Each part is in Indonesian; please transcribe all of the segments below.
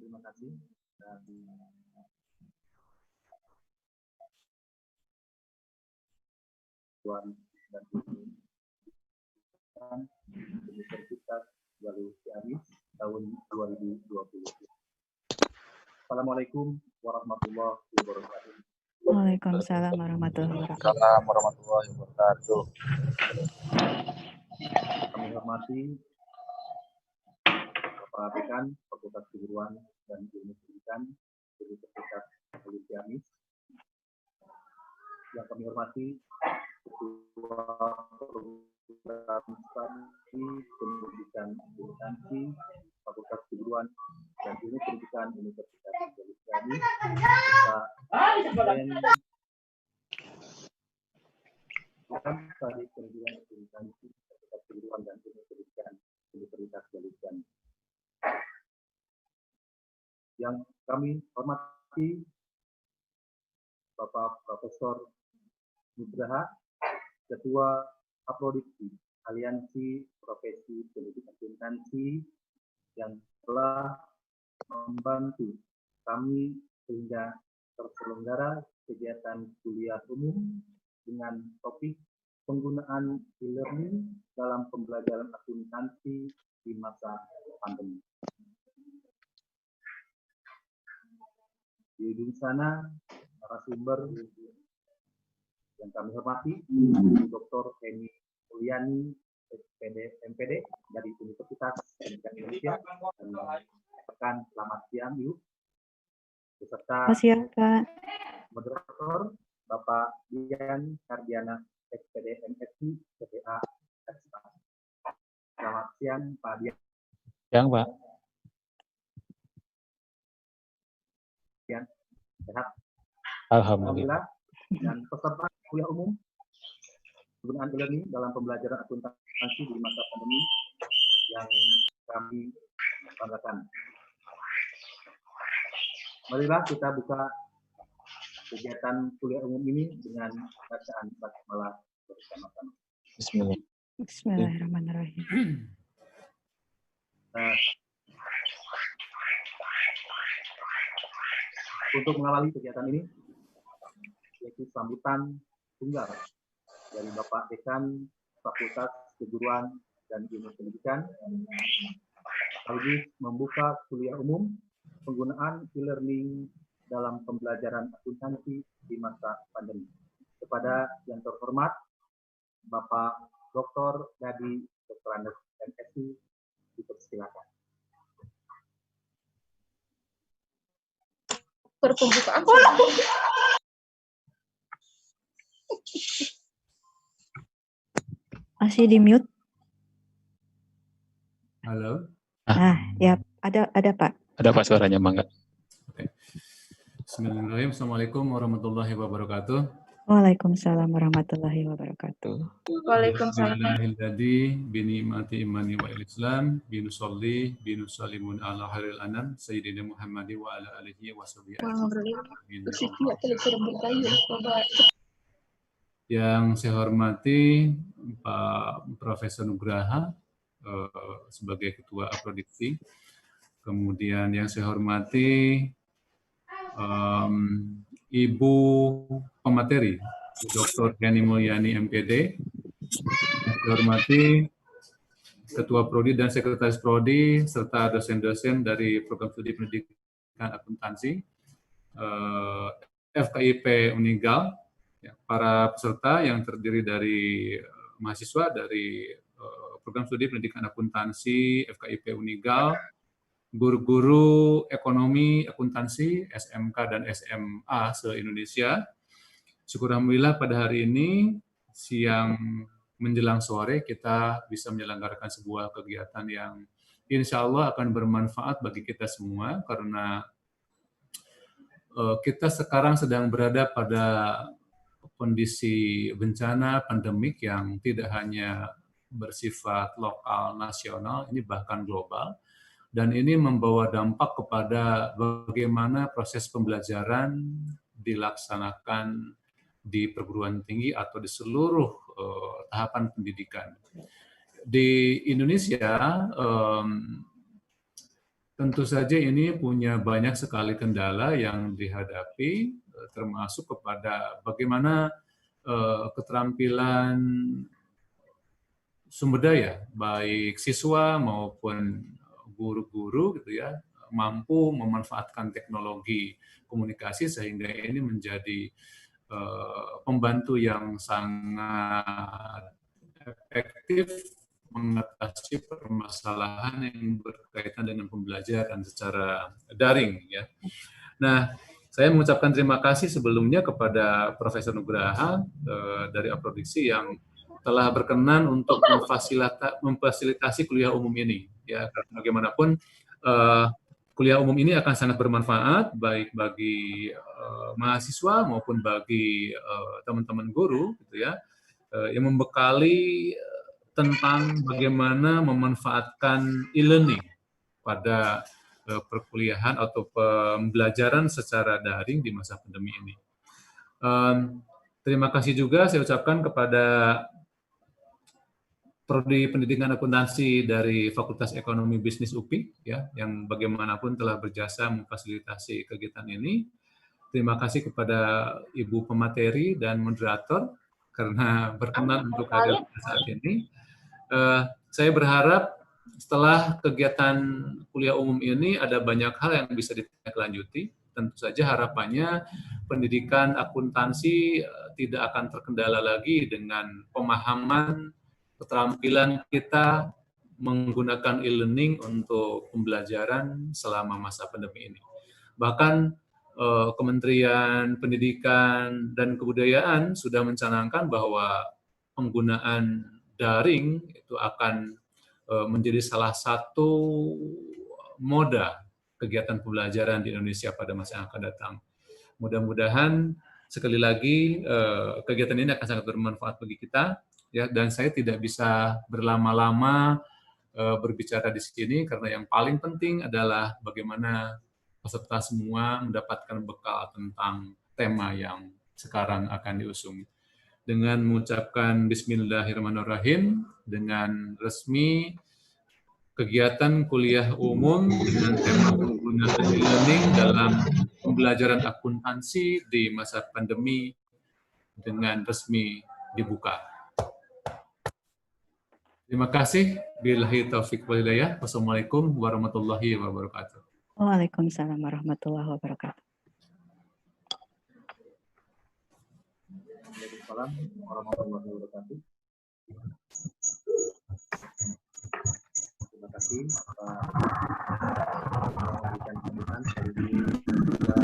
Terima kasih. Tuan dan Universitas Galuh Ciamis tahun 2020. Assalamualaikum warahmatullahi wabarakatuh. Waalaikumsalam warahmatullahi wabarakatuh. Waalaikumsalam warahmatullahi wabarakatuh. Kami hormati Bapak Dekan Fakultas Keguruan dan Ilmu Pendidikan Universitas Galuh Ciamis. Yang kami hormati Ketua Program Studi Pendidikan Akuntansi Fakultas Keguruan dan Ilmu Pendidikan Universitas Galuh Ciamis, serta Studi Pendidikan Akuntansi Fakultas Keguruan dan Ilmu Pendidikan Universitas Galuh Ciamis. Yang kami hormati Bapak Profesor Nugraha, Ketua Aprodiksi Aliansi Profesi Pendidikan Akuntansi, yang telah membantu kami sehingga terselenggara kegiatan kuliah umum dengan topik penggunaan e-learning dalam pembelajaran akuntansi di masa pandemi. Di ujung sana, narasumber yang kami hormati, Dr. Eni Mulyani, MPD dari Universitas Pendidikan Indonesia. Dan selamat siang, Ibu. Beserta moderator Bapak Dian Sardiana, SPD MSc, CPA, Selamat siang, Pak Dian. Siang, Pak. Dian, sehat? Alhamdulillah. Dan peserta kuliah umum penggunaan e-learning dalam pembelajaran akuntansi di masa pandemi yang kami banggakan. Marilah kita buka kegiatan kuliah umum ini dengan bacaan basmalah bersama-sama. Bismillah. Bismillahirrahmanirrahim. Untuk mengawali kegiatan ini, yaitu sambutan tunggal dari Bapak Dekan Fakultas Keguruan dan Ilmu Pendidikan, sekaligus membuka kuliah umum penggunaan e-learning dalam pembelajaran akuntansi di masa pandemi. Kepada yang terhormat, Bapak Dr. Dadi Dr. Andes MSc, dipersilakan. Perpembukaan. Masih di mute? Halo. Ya, ada Pak. Ada Pak suaranya, Bangga. Oke. Bismillahirrahmanirrahim. Assalamualaikum warahmatullahi wabarakatuh. Waalaikumsalam warahmatullahi wabarakatuh. Waalaikumsalam. Bismillahirrahmanirrahim. Binimati imani wa islam, binusolli, binusallimun ala khairil anam, Sayyidina Muhammadi wa ala alihi wa sahbihi. Yang saya hormati Pak Profesor Nugraha sebagai Ketua Aprodiksi. Kemudian yang saya hormati Ibu pemateri, Dr. Eni Mulyani MPD. Yang saya hormati Ketua Prodi dan Sekretaris Prodi serta dosen-dosen dari Program Studi Pendidikan Akuntansi FKIP Unigal. Para peserta yang terdiri dari mahasiswa dari Program Studi Pendidikan Akuntansi FKIP Unigal, guru-guru ekonomi akuntansi SMK dan SMA se-Indonesia. Syukur alhamdulillah pada hari ini siang menjelang sore kita bisa menyelenggarakan sebuah kegiatan yang insya Allah akan bermanfaat bagi kita semua karena kita sekarang sedang berada pada kondisi bencana pandemik yang tidak hanya bersifat lokal, nasional, ini bahkan global. Dan ini membawa dampak kepada bagaimana proses pembelajaran dilaksanakan di perguruan tinggi atau di seluruh tahapan pendidikan. Di Indonesia, tentu saja ini punya banyak sekali kendala yang dihadapi, termasuk kepada bagaimana keterampilan sumber daya, baik siswa maupun guru-guru gitu ya, mampu memanfaatkan teknologi komunikasi sehingga ini menjadi pembantu yang sangat efektif mengatasi permasalahan yang berkaitan dengan pembelajaran secara daring ya. Nah, saya mengucapkan terima kasih sebelumnya kepada Profesor Nugraha dari Aprodiksi yang telah berkenan untuk memfasilitasi kuliah umum ini. Ya, bagaimanapun kuliah umum ini akan sangat bermanfaat baik bagi mahasiswa maupun bagi teman-teman guru, gitu ya, yang membekali tentang bagaimana memanfaatkan e-learning pada perkuliahan atau pembelajaran secara daring di masa pandemi ini. Terima kasih juga saya ucapkan kepada Prodi Pendidikan Akuntansi dari Fakultas Ekonomi Bisnis UPI, ya, yang bagaimanapun telah berjasa memfasilitasi kegiatan ini. Terima kasih kepada Ibu pemateri dan moderator karena berkenan untuk hadir pada saat ini. Saya berharap setelah kegiatan kuliah umum ini ada banyak hal yang bisa ditindaklanjuti. Tentu saja harapannya pendidikan akuntansi tidak akan terkendala lagi dengan pemahaman keterampilan kita menggunakan e-learning untuk pembelajaran selama masa pandemi ini. Bahkan Kementerian Pendidikan dan Kebudayaan sudah mencanangkan bahwa penggunaan daring itu akan menjadi salah satu moda kegiatan pembelajaran di Indonesia pada masa yang akan datang. Mudah-mudahan sekali lagi kegiatan ini akan sangat bermanfaat bagi kita, ya. Dan saya tidak bisa berlama-lama berbicara di sini karena yang paling penting adalah bagaimana peserta semua mendapatkan bekal tentang tema yang sekarang akan diusung. Dengan mengucapkan Bismillahirrahmanirrahim, dengan resmi kegiatan kuliah umum dengan tema penggunaan e-learning dalam pembelajaran akuntansi di masa pandemi dengan resmi dibuka. Terima kasih. Billahi taufiq wal hidayah. Wassalamualaikum warahmatullahi wabarakatuh. Waalaikumsalam warahmatullahi wabarakatuh. Waalaikumsalam warahmatullahi wabarakatuh. Terima kasih Pak memberikan sambutan sekaligus juga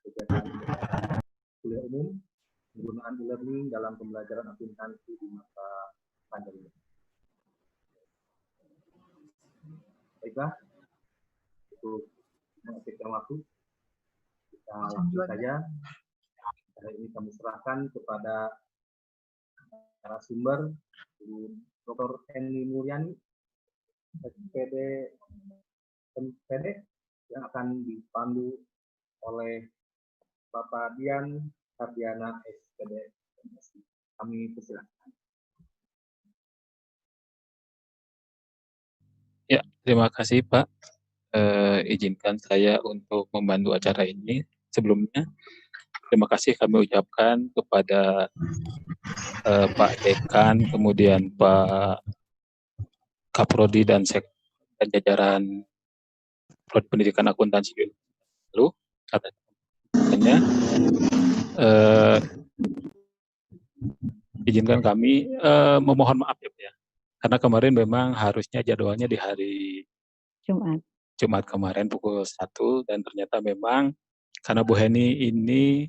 kegiatan kuliah umum penggunaan e-learning dalam pembelajaran akuntansi di masa pandemi. Baiklah, untuk mengefektifkan waktu, kita langsung saja. Hari ini kami serahkan kepada narasumber Dr. Eni Mulyani, SPD yang akan dipandu oleh Bapak Dian Sardiana, SPD. Kami persilakan. Ya, terima kasih Pak. Izinkan saya untuk membantu acara ini. Sebelumnya, terima kasih kami ucapkan kepada Pak Dekan, kemudian Pak Kaprodi dan jajaran Prodi Pendidikan Akuntansi lalu katanya izinkan kami memohon maaf ya, karena kemarin memang harusnya jadwalnya di hari Jumat kemarin pukul 1 dan ternyata memang karena Bu Heni ini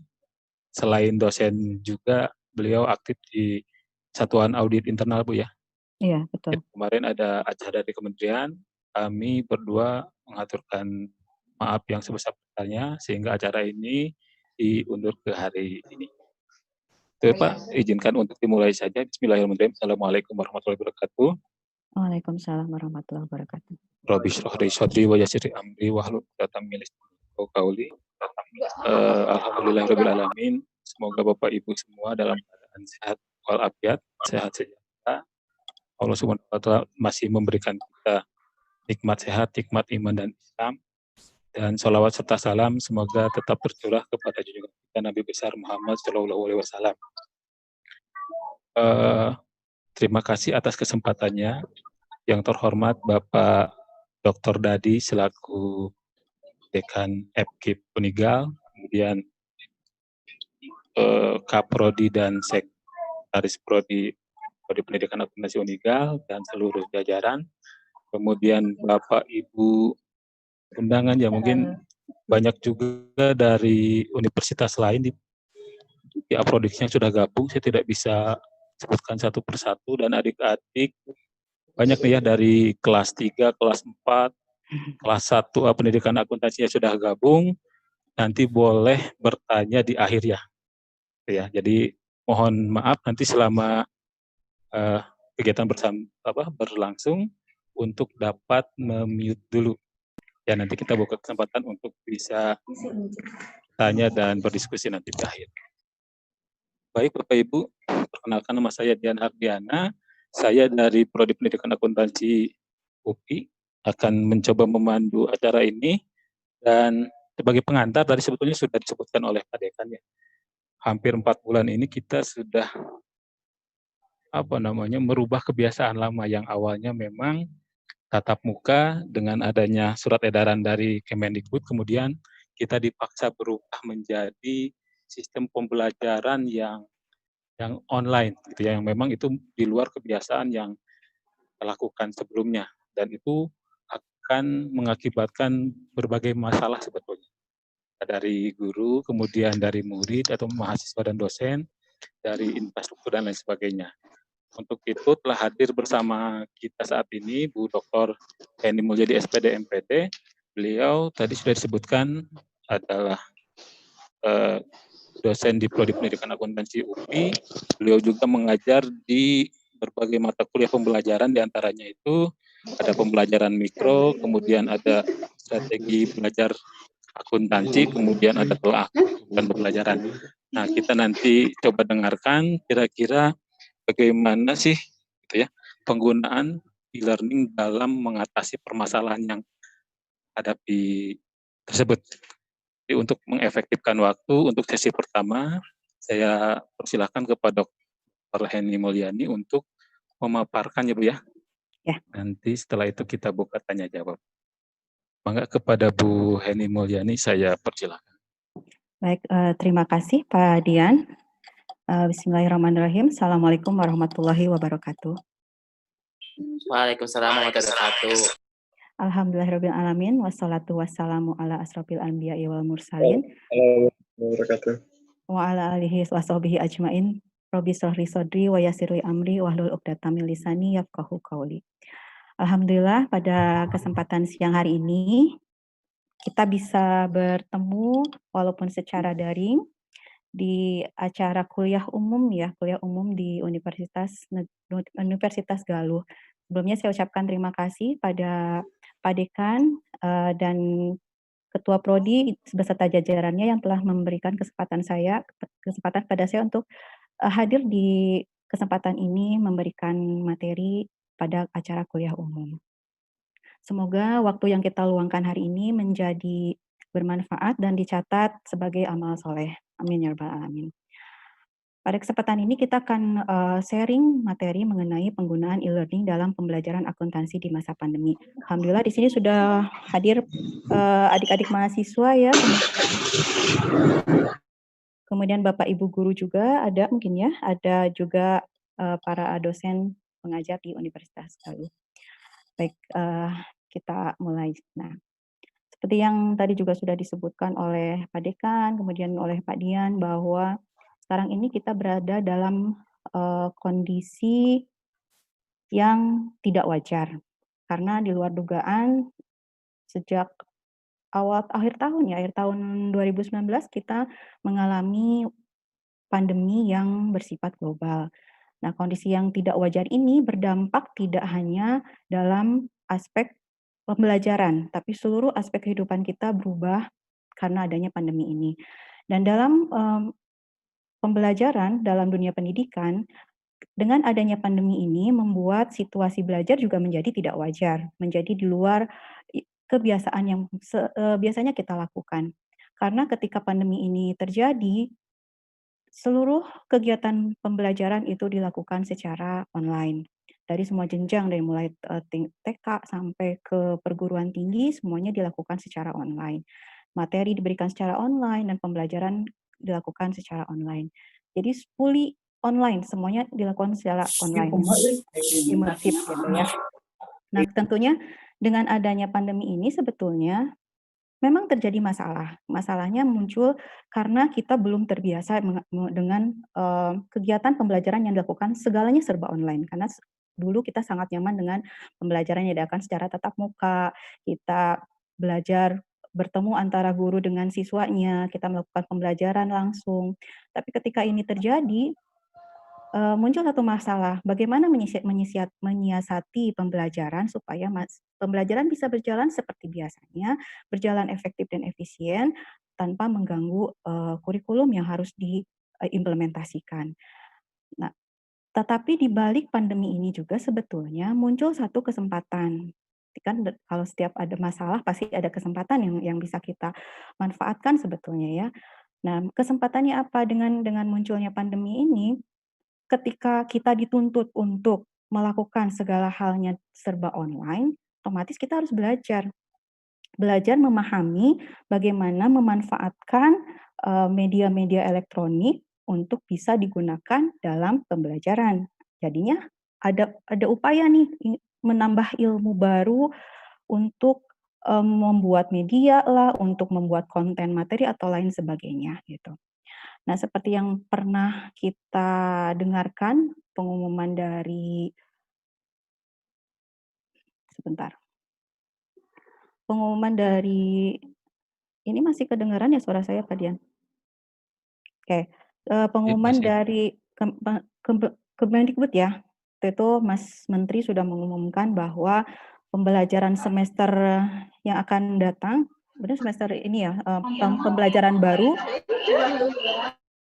selain dosen juga beliau aktif di Satuan Audit Internal Bu ya. Iya, betul. Kemarin ada acara dari kementerian, kami berdua mengaturkan maaf yang sebesar-besarnya sehingga acara ini diundur ke hari ini. Itu Pak, izinkan untuk dimulai saja. Bismillahirrahmanirrahim. Assalamualaikum warahmatullahi wabarakatuh. Waalaikumsalam warahmatullahi wabarakatuh. Rabbi shrah li sadri wa yassir li amri wahlul 'uqdatam min lisani yafqahu qawli. Alhamdulillahirabbil alamin. Semoga Bapak Ibu semua dalam keadaan sehat walafiat, sehat sejahtera. Allah Subhanahu wa taala masih memberikan kita nikmat sehat, nikmat iman dan Islam, dan sholawat serta salam semoga tetap tercurah kepada junjungan kita Nabi besar Muhammad SAW. Terima kasih atas kesempatannya. Yang terhormat Bapak Dr. Dadi selaku Dekan FKIP Unigal, kemudian Kaprodi dan Sekretaris Prodi Pendidikan Akuntansi Unigal dan seluruh jajaran. Kemudian Bapak Ibu undangan yang mungkin banyak juga dari universitas lain di Aprodiks yang sudah gabung, saya tidak bisa sebutkan satu persatu, dan adik-adik banyak nih ya dari kelas 3, kelas 4, kelas 1 pendidikan akuntansi yang sudah gabung, nanti boleh bertanya di akhir ya. Jadi mohon maaf nanti selama kegiatan berlangsung untuk dapat mute dulu. Ya, nanti kita buka kesempatan untuk bisa tanya dan berdiskusi nanti di akhir. Baik Bapak Ibu, perkenalkan nama saya Dian Hardiana. Saya dari Prodi Pendidikan Akuntansi UPI akan mencoba memandu acara ini, dan sebagai pengantar tadi sebetulnya sudah disebutkan oleh Pak Dekan ya. Hampir 4 bulan ini kita sudah merubah kebiasaan lama yang awalnya memang tatap muka. Dengan adanya surat edaran dari Kemendikbud, kemudian kita dipaksa berubah menjadi sistem pembelajaran yang online gitu ya, yang memang itu di luar kebiasaan yang kita lakukan sebelumnya, dan itu akan mengakibatkan berbagai masalah sebetulnya dari guru, kemudian dari murid atau mahasiswa dan dosen, dari infrastruktur dan lain sebagainya. Untuk itu telah hadir bersama kita saat ini Bu Dr. Heni Mulyadi SPD MPD. Beliau tadi sudah disebutkan adalah dosen di Prodi Pendidikan Akuntansi UPI. Beliau juga mengajar di berbagai mata kuliah pembelajaran, diantaranya itu ada pembelajaran mikro, kemudian ada strategi belajar akuntansi, kemudian ada telah dan pembelajaran. Nah, kita nanti coba dengarkan kira-kira bagaimana sih gitu ya penggunaan e-learning dalam mengatasi permasalahan yang hadapi tersebut. Jadi untuk mengefektifkan waktu, untuk sesi pertama saya persilahkan kepada Dr. Heni Mulyadi untuk memaparkan ya Bu ya. Ya. Nanti setelah itu kita buka tanya jawab. Mangga kepada Bu Heni Mulyadi saya persilahkan. Baik, terima kasih Pak Dian. Bismillahirrahmanirrahim. Assalamualaikum warahmatullahi wabarakatuh. Waalaikumsalam warahmatullahi wabarakatuh. Alhamdulillahirabbil alamin, wassalatu wassalamu ala asrofil anbiya'i wal mursalin. Wa ala alihi washabbihi ajmain. Rabbi shrahli sodri wa yassirli amri wahlul 'uqdatam min lisani yafqahu qawli. Alhamdulillah pada kesempatan siang hari ini kita bisa bertemu walaupun secara daring di acara kuliah umum di Universitas Galuh. Sebelumnya saya ucapkan terima kasih pada Pak Dekan dan Ketua Prodi beserta jajarannya yang telah memberikan kesempatan pada saya untuk hadir di kesempatan ini memberikan materi pada acara kuliah umum. Semoga waktu yang kita luangkan hari ini menjadi bermanfaat dan dicatat sebagai amal soleh. Amin ya rabbal alamin. Pada kesempatan ini kita akan sharing materi mengenai penggunaan e-learning dalam pembelajaran akuntansi di masa pandemi. Alhamdulillah di sini sudah hadir adik-adik mahasiswa ya. Kemudian Bapak Ibu guru juga ada mungkin ya, ada juga para dosen pengajar di Universitas Galuh. Baik, kita mulai. Nah, seperti yang tadi juga sudah disebutkan oleh Pak Dekan, kemudian oleh Pak Dian, bahwa sekarang ini kita berada dalam kondisi yang tidak wajar. Karena di luar dugaan, sejak akhir tahun 2019 kita mengalami pandemi yang bersifat global. Nah, kondisi yang tidak wajar ini berdampak tidak hanya dalam aspek pembelajaran, tapi seluruh aspek kehidupan kita berubah karena adanya pandemi ini. Dan dalam pembelajaran dalam dunia pendidikan, dengan adanya pandemi ini membuat situasi belajar juga menjadi tidak wajar, menjadi di luar kebiasaan yang biasanya kita lakukan. Karena ketika pandemi ini terjadi, seluruh kegiatan pembelajaran itu dilakukan secara online. Dari semua jenjang, dari mulai TK sampai ke perguruan tinggi, semuanya dilakukan secara online. Materi diberikan secara online dan pembelajaran dilakukan secara online. Jadi fully online, semuanya dilakukan secara online, imersif gitu ya. Nah, tentunya dengan adanya pandemi ini sebetulnya memang terjadi masalah. Masalahnya muncul karena kita belum terbiasa dengan kegiatan pembelajaran yang dilakukan segalanya serba online. Karena dulu kita sangat nyaman dengan pembelajaran yang diadakan secara tatap muka, kita belajar bertemu antara guru dengan siswanya, kita melakukan pembelajaran langsung. Tapi ketika ini terjadi, muncul satu masalah, bagaimana menyiasati pembelajaran supaya pembelajaran bisa berjalan seperti biasanya, berjalan efektif dan efisien, tanpa mengganggu, kurikulum yang harus diimplementasikan. Nah, tetapi di balik pandemi ini juga sebetulnya muncul satu kesempatan. Kan kalau setiap ada masalah pasti ada kesempatan yang bisa kita manfaatkan sebetulnya ya. Nah, kesempatannya apa dengan munculnya pandemi ini? Ketika kita dituntut untuk melakukan segala halnya serba online, otomatis kita harus belajar. Belajar memahami bagaimana memanfaatkan, media-media elektronik untuk bisa digunakan dalam pembelajaran. Jadinya ada upaya nih menambah ilmu baru untuk, membuat media lah, untuk membuat konten materi atau lain sebagainya gitu. Nah, seperti yang pernah kita dengarkan pengumuman dari sebentar, pengumuman dari ini masih kedengaran ya suara saya, Pak Dian? Oke, pengumuman masih. dari Kemendikbud ya, itu Mas Menteri sudah mengumumkan bahwa pembelajaran semester yang akan datang, benar semester ini ya, pembelajaran baru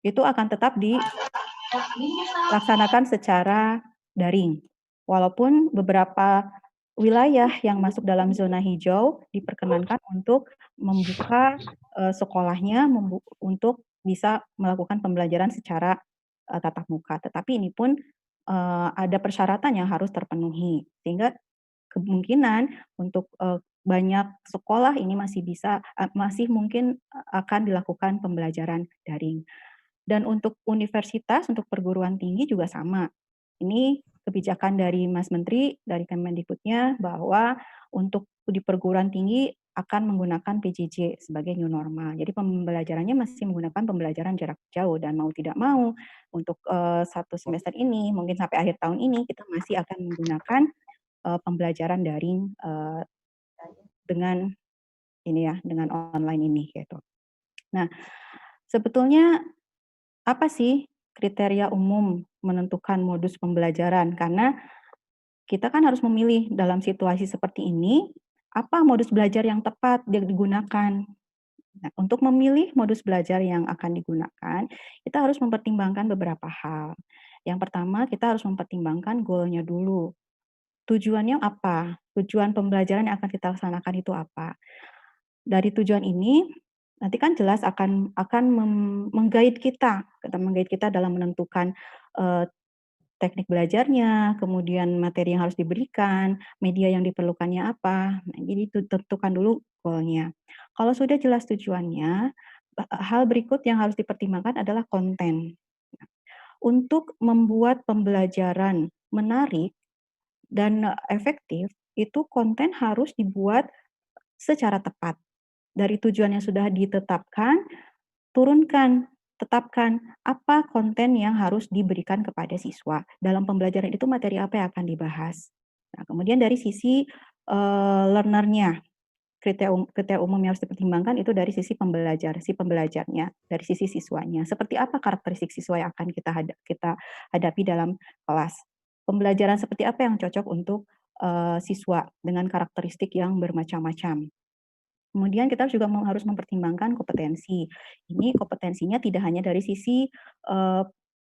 itu akan tetap dilaksanakan secara daring. Walaupun beberapa wilayah yang masuk dalam zona hijau diperkenankan untuk membuka sekolahnya untuk bisa melakukan pembelajaran secara tatap muka. Tetapi ini pun ada persyaratan yang harus terpenuhi. Sehingga kemungkinan untuk banyak sekolah ini masih mungkin akan dilakukan pembelajaran daring. Dan untuk universitas, untuk perguruan tinggi juga sama. Ini kebijakan dari Mas Menteri, dari Kemendikbudnya bahwa untuk di perguruan tinggi akan menggunakan PJJ sebagai new normal. Jadi pembelajarannya masih menggunakan pembelajaran jarak jauh dan mau tidak mau untuk satu semester ini, mungkin sampai akhir tahun ini kita masih akan menggunakan pembelajaran daring dengan ini ya, dengan online ini gitu. Nah, sebetulnya apa sih kriteria umum menentukan modus pembelajaran? Karena kita kan harus memilih dalam situasi seperti ini, apa modus belajar yang tepat digunakan. Nah, untuk memilih modus belajar yang akan digunakan, kita harus mempertimbangkan beberapa hal. Yang pertama, kita harus mempertimbangkan goal-nya dulu. Tujuannya apa? Tujuan pembelajaran yang akan kita laksanakan itu apa? Dari tujuan ini, nanti kan jelas akan meng-guide kita dalam menentukan teknik belajarnya, kemudian materi yang harus diberikan, media yang diperlukannya apa. Nah, jadi tentukan dulu goal-nya. Kalau sudah jelas tujuannya, hal berikut yang harus dipertimbangkan adalah konten. Untuk membuat pembelajaran menarik dan efektif, itu konten harus dibuat secara tepat. Dari tujuan yang sudah ditetapkan, tetapkan apa konten yang harus diberikan kepada siswa. Dalam pembelajaran itu materi apa yang akan dibahas. Nah, kemudian dari sisi learner-nya, kriteria umum yang harus dipertimbangkan itu dari sisi pembelajarnya, dari sisi siswanya. Seperti apa karakteristik siswa yang akan kita hadapi dalam kelas. Pembelajaran seperti apa yang cocok untuk siswa dengan karakteristik yang bermacam-macam. Kemudian kita juga harus mempertimbangkan kompetensi. Ini kompetensinya tidak hanya dari sisi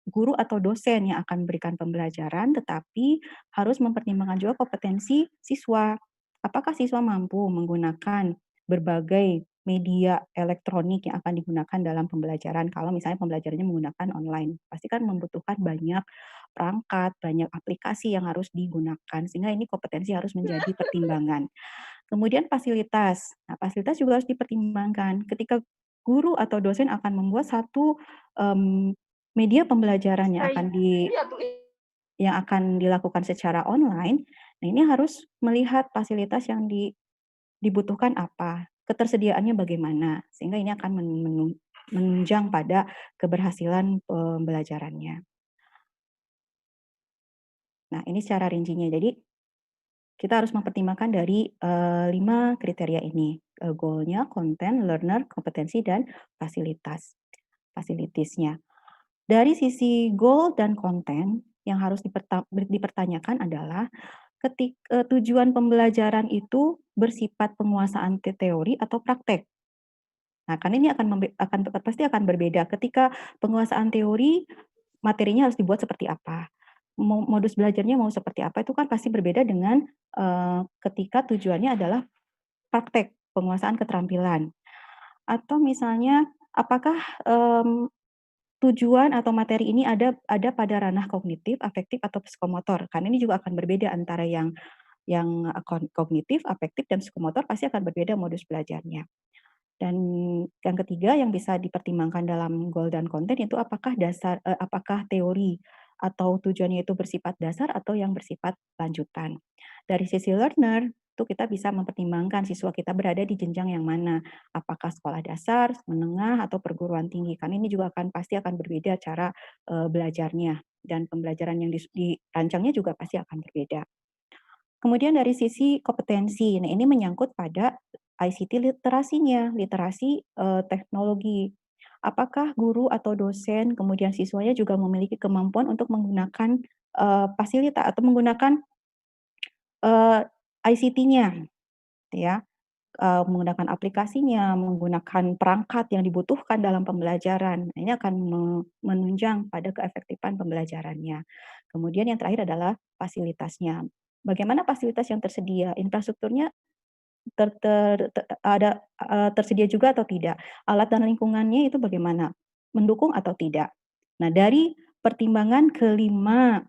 guru atau dosen yang akan memberikan pembelajaran, tetapi harus mempertimbangkan juga kompetensi siswa. Apakah siswa mampu menggunakan berbagai media elektronik yang akan digunakan dalam pembelajaran? Kalau misalnya pembelajarannya menggunakan online, pasti kan membutuhkan banyak perangkat, banyak aplikasi yang harus digunakan, sehingga ini kompetensi harus menjadi pertimbangan. Kemudian fasilitas. Nah, fasilitas juga harus dipertimbangkan. Ketika guru atau dosen akan membuat satu media pembelajaran yang akan dilakukan secara online, nah ini harus melihat fasilitas yang dibutuhkan apa, ketersediaannya bagaimana, sehingga ini akan menunjang pada keberhasilan pembelajarannya. Nah, ini secara rincinya. Jadi kita harus mempertimbangkan dari 5 kriteria ini, goal-nya, konten, learner, kompetensi, dan facilities-nya. Dari sisi goal dan konten yang harus dipertanyakan adalah tujuan pembelajaran itu bersifat penguasaan teori atau praktek. Nah, karena ini pasti akan berbeda. Ketika penguasaan teori, materinya harus dibuat seperti apa, modus belajarnya mau seperti apa, itu kan pasti berbeda dengan ketika tujuannya adalah praktek, penguasaan keterampilan. Atau misalnya apakah tujuan atau materi ini ada pada ranah kognitif, afektif, atau psikomotor. Karena ini juga akan berbeda antara yang kognitif, afektif, dan psikomotor pasti akan berbeda modus belajarnya. Dan yang ketiga yang bisa dipertimbangkan dalam goal dan konten itu apakah teori atau tujuannya itu bersifat dasar atau yang bersifat lanjutan. Dari sisi learner, itu kita bisa mempertimbangkan siswa kita berada di jenjang yang mana, apakah sekolah dasar, menengah, atau perguruan tinggi. Karena ini juga pasti akan berbeda cara belajarnya, dan pembelajaran yang dirancangnya juga pasti akan berbeda. Kemudian dari sisi kompetensi, nah ini menyangkut pada ICT literasinya, literasi teknologi. Apakah guru atau dosen, kemudian siswanya juga memiliki kemampuan untuk menggunakan fasilitas atau menggunakan ICT-nya, ya, menggunakan aplikasinya, menggunakan perangkat yang dibutuhkan dalam pembelajaran. Nah, ini akan menunjang pada keefektifan pembelajarannya. Kemudian yang terakhir adalah fasilitasnya. Bagaimana fasilitas yang tersedia? Infrastrukturnya tersedia juga atau tidak? Alat dan lingkungannya itu bagaimana? Mendukung atau tidak? Nah, dari pertimbangan kelima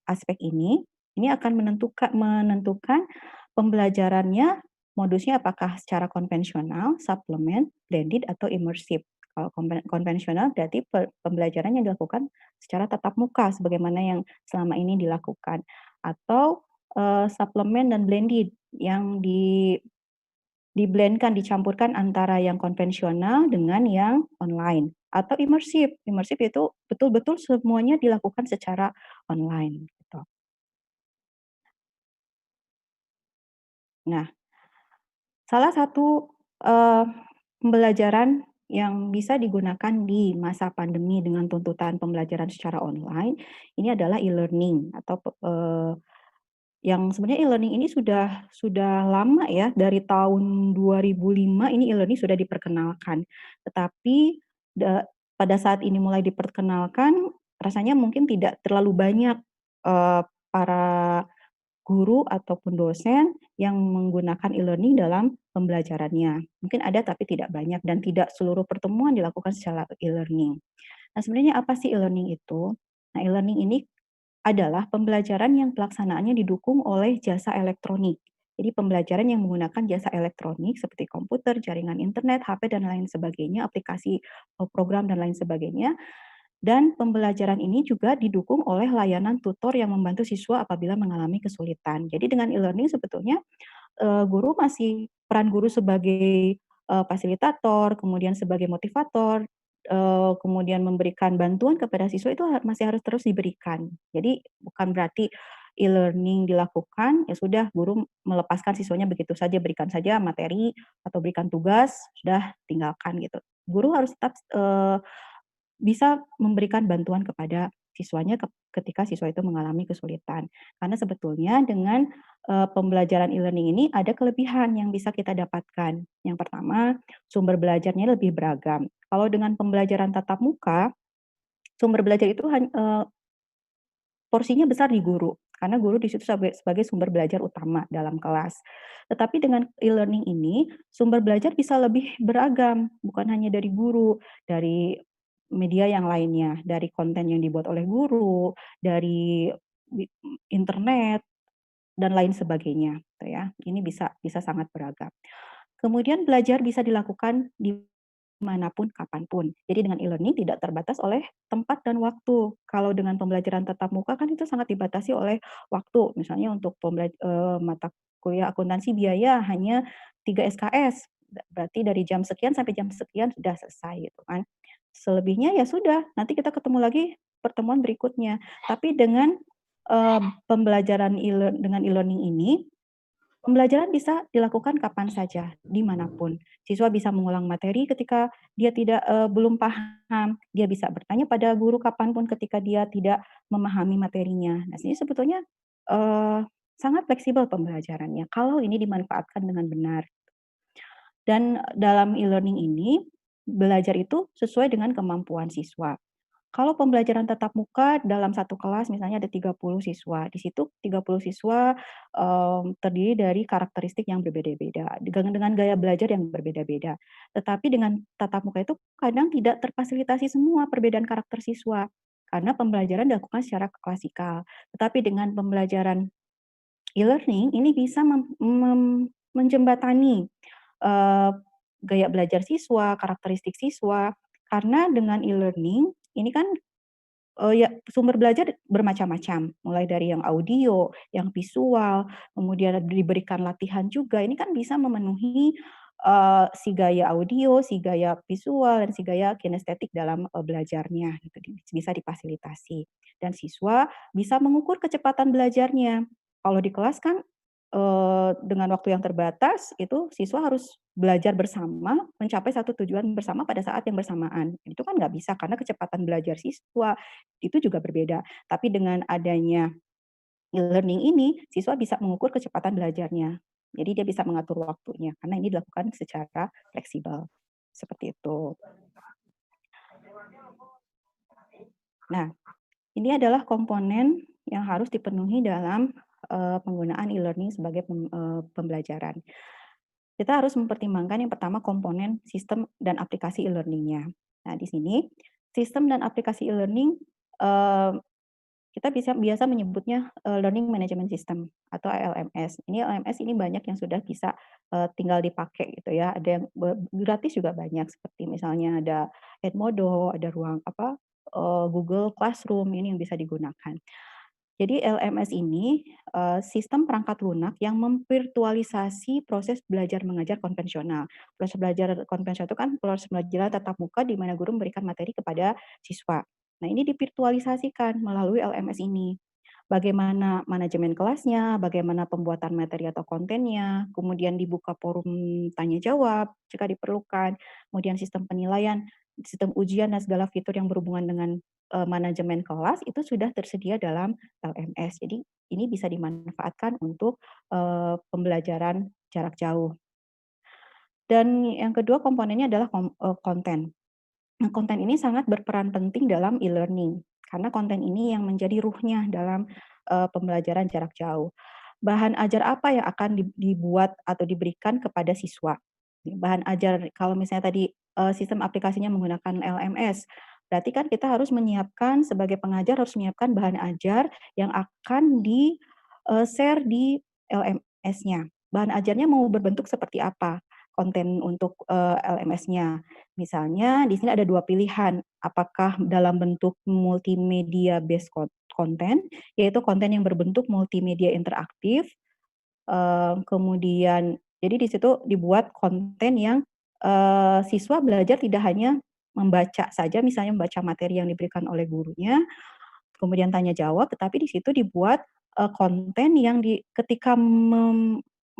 aspek ini akan menentukan pembelajarannya, modusnya apakah secara konvensional, suplemen, blended, atau immersive. Kalau konvensional berarti pembelajaran yang dilakukan secara tatap muka sebagaimana yang selama ini dilakukan, atau suplemen dan blended yang diblendkan, dicampurkan antara yang konvensional dengan yang online, atau immersive. Immersive itu betul-betul semuanya dilakukan secara online gitu. Nah, salah satu pembelajaran yang bisa digunakan di masa pandemi dengan tuntutan pembelajaran secara online, ini adalah e-learning atau yang sebenarnya e-learning ini sudah lama ya, dari tahun 2005 ini e-learning sudah diperkenalkan. Tetapi pada saat ini mulai diperkenalkan, rasanya mungkin tidak terlalu banyak para guru ataupun dosen yang menggunakan e-learning dalam pembelajarannya. Mungkin ada tapi tidak banyak, dan tidak seluruh pertemuan dilakukan secara e-learning. Nah, sebenarnya apa sih e-learning itu? Nah, e-learning ini adalah pembelajaran yang pelaksanaannya didukung oleh jasa elektronik. Jadi pembelajaran yang menggunakan jasa elektronik seperti komputer, jaringan internet, HP, dan lain sebagainya, aplikasi, program, dan lain sebagainya. Dan pembelajaran ini juga didukung oleh layanan tutor yang membantu siswa apabila mengalami kesulitan. Jadi dengan e-learning sebetulnya peran guru sebagai fasilitator, kemudian sebagai motivator, kemudian memberikan bantuan kepada siswa itu masih harus terus diberikan. Jadi bukan berarti e-learning dilakukan, ya sudah guru melepaskan siswanya begitu saja, berikan saja materi atau berikan tugas, sudah tinggalkan gitu. Guru harus tetap bisa memberikan bantuan kepada siswanya ketika siswa itu mengalami kesulitan. Karena sebetulnya dengan pembelajaran e-learning ini ada kelebihan yang bisa kita dapatkan. Yang pertama, sumber belajarnya lebih beragam. Kalau dengan pembelajaran tatap muka, sumber belajar itu porsinya besar di guru, karena guru di situ sebagai sumber belajar utama dalam kelas. Tetapi dengan e-learning ini, sumber belajar bisa lebih beragam, bukan hanya dari guru, dari media yang lainnya, dari konten yang dibuat oleh guru, dari internet, dan lain sebagainya, gitu ya. Ini bisa sangat beragam. Kemudian belajar bisa dilakukan di manapun, kapanpun. Jadi dengan e-learning tidak terbatas oleh tempat dan waktu. Kalau dengan pembelajaran tatap muka kan itu sangat dibatasi oleh waktu. Misalnya untuk mata kuliah akuntansi biaya hanya 3 SKS. Berarti dari jam sekian sampai jam sekian sudah selesai gitu kan. Selebihnya ya sudah, nanti kita ketemu lagi pertemuan berikutnya. Tapi dengan pembelajaran dengan e-learning ini, pembelajaran bisa dilakukan kapan saja, dimanapun. Siswa bisa mengulang materi ketika dia belum paham, dia bisa bertanya pada guru kapanpun ketika dia tidak memahami materinya. Nah, ini sebetulnya sangat fleksibel pembelajarannya, kalau ini dimanfaatkan dengan benar. Dan dalam e-learning ini, belajar itu sesuai dengan kemampuan siswa. Kalau pembelajaran tatap muka dalam satu kelas misalnya ada 30 siswa, di situ 30 siswa terdiri dari karakteristik yang berbeda-beda, dengan gaya belajar yang berbeda-beda. Tetapi dengan tatap muka itu kadang tidak terfasilitasi semua perbedaan karakter siswa, karena pembelajaran dilakukan secara klasikal. Tetapi dengan pembelajaran e-learning ini bisa menjembatani gaya belajar siswa, karakteristik siswa, karena dengan e-learning ini kan ya sumber belajar bermacam-macam, mulai dari yang audio, yang visual, kemudian diberikan latihan juga. Ini kan bisa memenuhi si gaya audio, si gaya visual, dan si gaya kinestetik dalam belajarnya, gitu, bisa difasilitasi. Dan siswa bisa mengukur kecepatan belajarnya. Kalau di kelas kan dengan waktu yang terbatas, itu siswa harus belajar bersama, mencapai satu tujuan bersama pada saat yang bersamaan. Itu kan nggak bisa karena kecepatan belajar siswa itu juga berbeda. Tapi dengan adanya e-learning ini, siswa bisa mengukur kecepatan belajarnya. Jadi dia bisa mengatur waktunya karena ini dilakukan secara fleksibel. Seperti itu. Nah, ini adalah komponen yang harus dipenuhi dalam penggunaan e-learning sebagai pembelajaran. Kita harus mempertimbangkan yang pertama komponen sistem dan aplikasi e-learning-nya. Nah, di sini sistem dan aplikasi e-learning kita biasa menyebutnya Learning Management System atau LMS. Ini LMS ini banyak yang sudah bisa tinggal dipakai gitu ya. Ada yang gratis juga banyak seperti misalnya ada Edmodo, ada Google Classroom ini yang bisa digunakan. Jadi LMS ini sistem perangkat lunak yang memvirtualisasi proses belajar mengajar konvensional. Proses belajar konvensional itu kan proses belajar tatap muka di mana guru memberikan materi kepada siswa. Nah, ini divirtualisasikan melalui LMS ini. Bagaimana manajemen kelasnya, bagaimana pembuatan materi atau kontennya, kemudian dibuka forum tanya jawab jika diperlukan, kemudian sistem penilaian, sistem ujian dan segala fitur yang berhubungan dengan manajemen kelas itu sudah tersedia dalam LMS. Jadi ini bisa dimanfaatkan untuk pembelajaran jarak jauh. Dan yang kedua komponennya adalah konten. Nah, konten ini sangat berperan penting dalam e-learning karena konten ini yang menjadi ruhnya dalam pembelajaran jarak jauh. Bahan ajar apa yang akan dibuat atau diberikan kepada siswa? Bahan ajar kalau misalnya tadi sistem aplikasinya menggunakan LMS, berarti kan kita harus menyiapkan sebagai pengajar harus menyiapkan bahan ajar yang akan di-share di LMS-nya. Bahan ajarnya mau berbentuk seperti apa? Konten untuk LMS-nya. Misalnya di sini ada 2 pilihan, apakah dalam bentuk multimedia based content, yaitu konten yang berbentuk multimedia interaktif, kemudian jadi di situ dibuat konten yang siswa belajar tidak hanya membaca saja, misalnya membaca materi yang diberikan oleh gurunya, kemudian tanya jawab, tetapi di situ dibuat konten yang ketika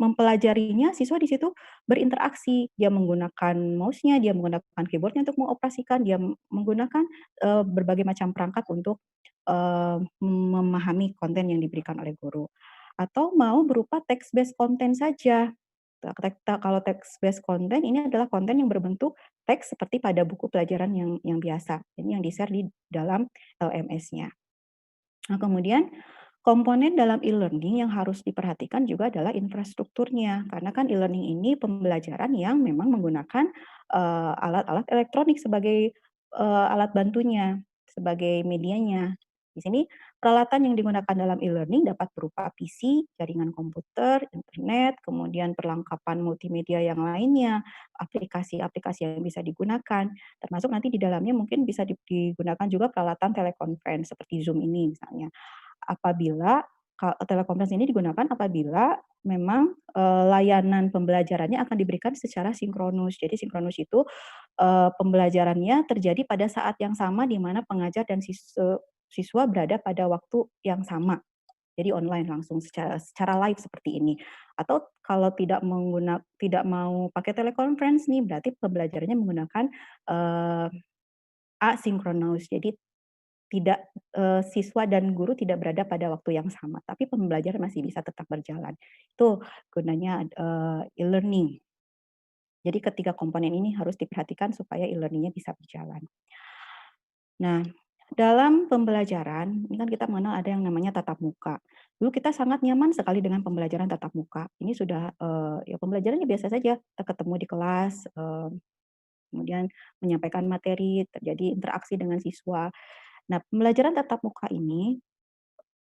mempelajarinya, siswa di situ berinteraksi. Dia menggunakan mouse-nya, dia menggunakan keyboard-nya untuk mengoperasikan, dia menggunakan berbagai macam perangkat untuk memahami konten yang diberikan oleh guru. Atau mau berupa text-based content saja. Kalau text-based content ini adalah konten yang berbentuk teks seperti pada buku pelajaran yang biasa. Ini yang di-share di dalam LMS-nya. Nah, kemudian komponen dalam e-learning yang harus diperhatikan juga adalah infrastrukturnya, karena kan e-learning ini pembelajaran yang memang menggunakan alat-alat elektronik sebagai alat bantunya, sebagai medianya. Di sini peralatan yang digunakan dalam e-learning dapat berupa PC, jaringan komputer, internet, kemudian perlengkapan multimedia yang lainnya, aplikasi-aplikasi yang bisa digunakan, termasuk nanti di dalamnya mungkin bisa digunakan juga peralatan telekonferensi seperti Zoom ini misalnya. Apabila telekonferensi ini digunakan apabila memang layanan pembelajarannya akan diberikan secara sinkronus. Jadi sinkronus itu pembelajarannya terjadi pada saat yang sama di mana pengajar dan siswa berada pada waktu yang sama. Jadi online langsung secara live seperti ini. Atau kalau tidak mau pakai telekonferensi nih, berarti pembelajarannya menggunakan asinkronus. Jadi tidak siswa dan guru tidak berada pada waktu yang sama, tapi pembelajaran masih bisa tetap berjalan. Itu gunanya e-learning. Jadi ketiga komponen ini harus diperhatikan supaya e-learning-nya bisa berjalan. Nah, dalam pembelajaran, ini kan kita mengenal ada yang namanya tatap muka. Dulu kita sangat nyaman sekali dengan pembelajaran tatap muka. Ini sudah ya pembelajarannya biasa saja, kita ketemu di kelas, kemudian menyampaikan materi, terjadi interaksi dengan siswa. Nah, pembelajaran tatap muka ini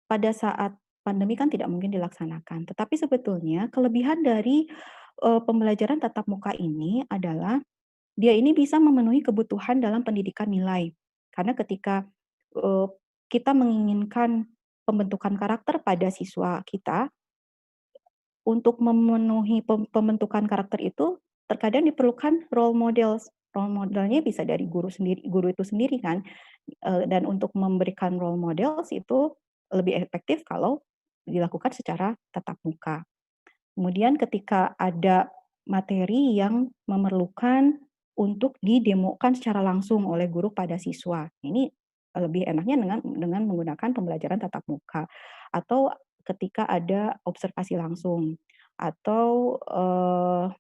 pada saat pandemi kan tidak mungkin dilaksanakan. Tetapi sebetulnya kelebihan dari pembelajaran tatap muka ini adalah dia ini bisa memenuhi kebutuhan dalam pendidikan nilai. Karena ketika kita menginginkan pembentukan karakter pada siswa kita, untuk memenuhi pembentukan karakter itu terkadang diperlukan role models. Role modelnya bisa dari guru itu sendiri kan. Dan untuk memberikan role models itu lebih efektif kalau dilakukan secara tatap muka. Kemudian ketika ada materi yang memerlukan untuk didemokan secara langsung oleh guru pada siswa. Ini lebih enaknya dengan menggunakan pembelajaran tatap muka. Atau ketika ada observasi langsung atau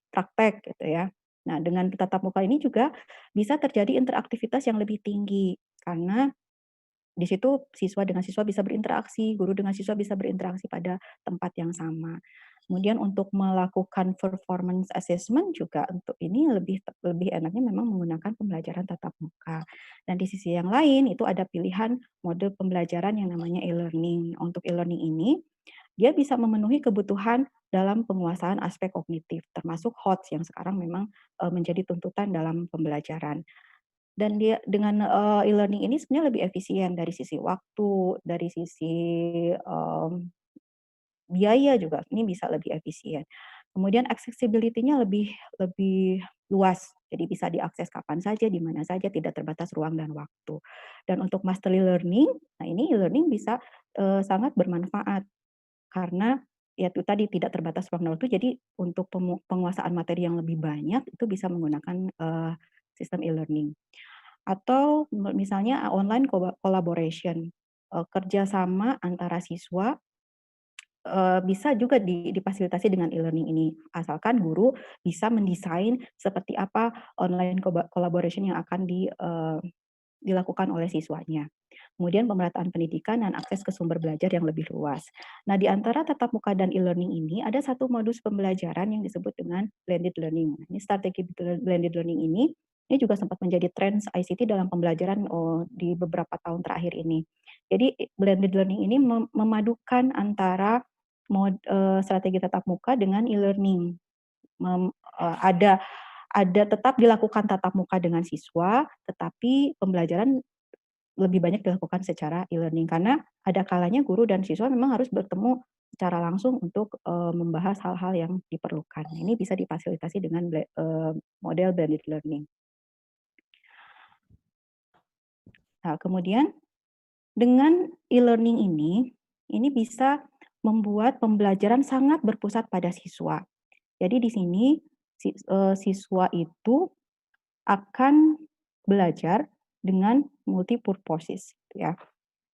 praktek gitu ya. Nah, dengan tatap muka ini juga bisa terjadi interaktivitas yang lebih tinggi karena di situ siswa dengan siswa bisa berinteraksi, guru dengan siswa bisa berinteraksi pada tempat yang sama. Kemudian untuk melakukan performance assessment juga untuk ini lebih enaknya memang menggunakan pembelajaran tatap muka. Dan di sisi yang lain itu ada pilihan mode pembelajaran yang namanya e-learning. Untuk e-learning ini dia bisa memenuhi kebutuhan dalam penguasaan aspek kognitif, termasuk HOTS yang sekarang memang menjadi tuntutan dalam pembelajaran. Dan dia dengan e-learning ini sebenarnya lebih efisien dari sisi waktu, dari sisi biaya juga ini bisa lebih efisien. Kemudian accessibility-nya lebih luas, jadi bisa diakses kapan saja, di mana saja, tidak terbatas ruang dan waktu. Dan untuk mastery learning, nah ini e-learning bisa sangat bermanfaat karena ya itu tadi tidak terbatas ruang dan waktu. Jadi untuk penguasaan materi yang lebih banyak itu bisa menggunakan sistem e-learning. Atau misalnya online collaboration, kerjasama antara siswa bisa juga difasilitasi dengan e-learning ini, asalkan guru bisa mendesain seperti apa online collaboration yang akan dilakukan oleh siswanya. Kemudian pemerataan pendidikan dan akses ke sumber belajar yang lebih luas. Nah, di antara tatap muka dan e-learning ini ada satu modus pembelajaran yang disebut dengan blended learning. Ini strategi blended learning ini juga sempat menjadi tren ICT dalam pembelajaran di beberapa tahun terakhir ini. Jadi blended learning ini memadukan antara strategi tatap muka dengan e-learning. Ada tetap dilakukan tatap muka dengan siswa, tetapi pembelajaran lebih banyak dilakukan secara e-learning karena ada kalanya guru dan siswa memang harus bertemu secara langsung untuk membahas hal-hal yang diperlukan. Ini bisa difasilitasi dengan model blended learning. Nah, kemudian dengan e-learning ini bisa membuat pembelajaran sangat berpusat pada siswa. Jadi di sini siswa itu akan belajar dengan multi-purposes ya.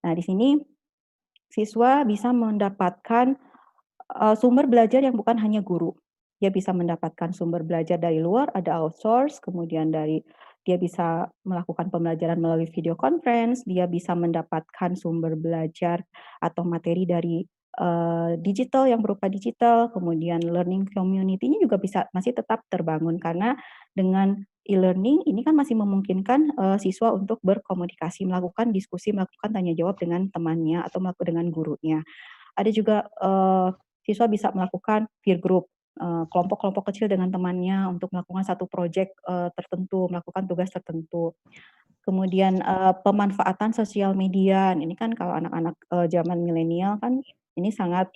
Nah, di sini siswa bisa mendapatkan sumber belajar yang bukan hanya guru. Dia bisa mendapatkan sumber belajar dari luar, ada outsource, kemudian dia bisa melakukan pembelajaran melalui video conference, dia bisa mendapatkan sumber belajar atau materi dari digital yang berupa digital, kemudian learning community-nya juga masih tetap terbangun karena dengan e-learning ini kan masih memungkinkan siswa untuk berkomunikasi, melakukan diskusi, melakukan tanya jawab dengan temannya atau dengan gurunya. Ada juga siswa bisa melakukan peer group, kelompok-kelompok kecil dengan temannya untuk melakukan satu proyek tertentu, melakukan tugas tertentu. Kemudian pemanfaatan sosial media, ini kan kalau anak-anak zaman milenial kan ini sangat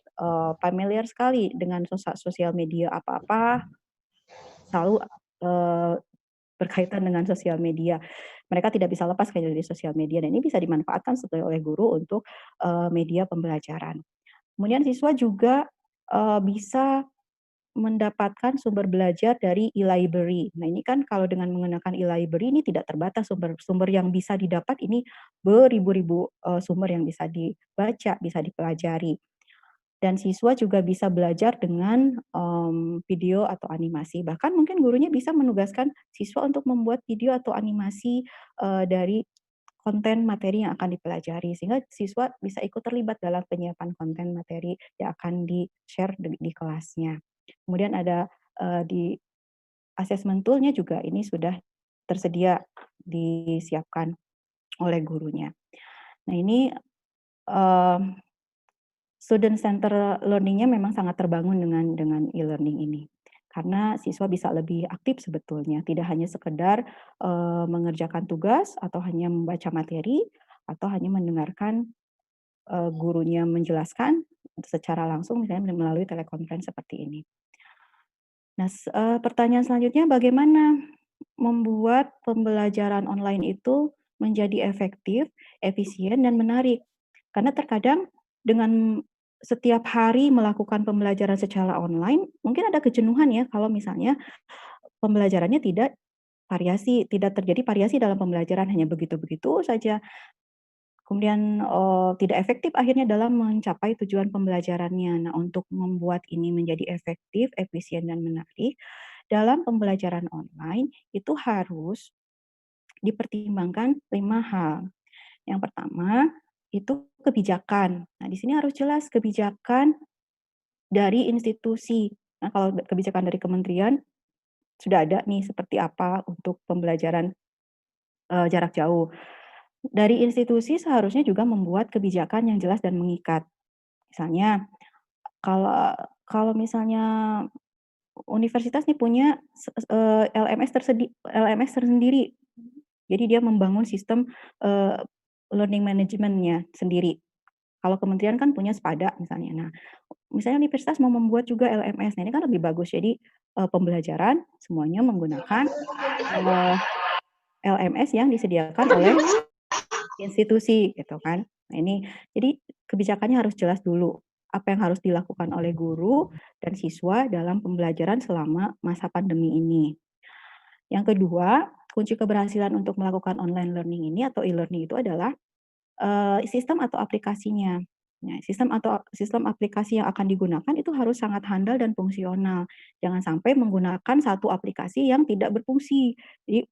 familiar sekali dengan sosial media, apa-apa selalu berkaitan dengan sosial media. Mereka tidak bisa lepas dari sosial media dan ini bisa dimanfaatkan sebetulnya oleh guru untuk media pembelajaran. Kemudian siswa juga bisa mendapatkan sumber belajar dari e-library. Nah, ini kan kalau dengan menggunakan e-library ini tidak terbatas sumber yang bisa didapat, ini beribu-ribu sumber yang bisa dibaca, bisa dipelajari. Dan siswa juga bisa belajar dengan video atau animasi. Bahkan mungkin gurunya bisa menugaskan siswa untuk membuat video atau animasi dari konten materi yang akan dipelajari, sehingga siswa bisa ikut terlibat dalam penyiapan konten materi yang akan di-share di kelasnya. Kemudian ada di assessment tool-nya juga ini sudah tersedia disiapkan oleh gurunya. Nah, ini student center learning-nya memang sangat terbangun dengan e-learning ini. Karena siswa bisa lebih aktif sebetulnya, tidak hanya sekedar mengerjakan tugas atau hanya membaca materi atau hanya mendengarkan gurunya menjelaskan secara langsung misalnya melalui telekonferensi seperti ini. Nah, pertanyaan selanjutnya bagaimana membuat pembelajaran online itu menjadi efektif, efisien, dan menarik? Karena terkadang dengan setiap hari melakukan pembelajaran secara online, mungkin ada kejenuhan ya kalau misalnya pembelajarannya tidak terjadi variasi dalam pembelajaran, hanya begitu-begitu saja. Kemudian tidak efektif akhirnya dalam mencapai tujuan pembelajarannya. Nah, untuk membuat ini menjadi efektif, efisien, dan menarik, dalam pembelajaran online itu harus dipertimbangkan 5 hal. Yang pertama, itu kebijakan. Nah, di sini harus jelas kebijakan dari institusi. Nah, kalau kebijakan dari kementerian sudah ada nih seperti apa untuk pembelajaran jarak jauh. Dari institusi seharusnya juga membuat kebijakan yang jelas dan mengikat. Misalnya, kalau misalnya universitas nih punya LMS tersendiri. Jadi dia membangun sistem learning management-nya sendiri. Kalau kementerian kan punya SPADA misalnya. Nah, misalnya universitas mau membuat juga LMS, nah ini kan lebih bagus. Jadi pembelajaran semuanya menggunakan LMS yang disediakan oleh institusi gitu kan. Nah, ini jadi kebijakannya harus jelas dulu apa yang harus dilakukan oleh guru dan siswa dalam pembelajaran selama masa pandemi ini. Yang kedua, kunci keberhasilan untuk melakukan online learning ini atau e-learning itu adalah sistem atau aplikasinya. Nah, sistem aplikasi yang akan digunakan itu harus sangat handal dan fungsional. Jangan sampai menggunakan satu aplikasi yang tidak berfungsi. Jadi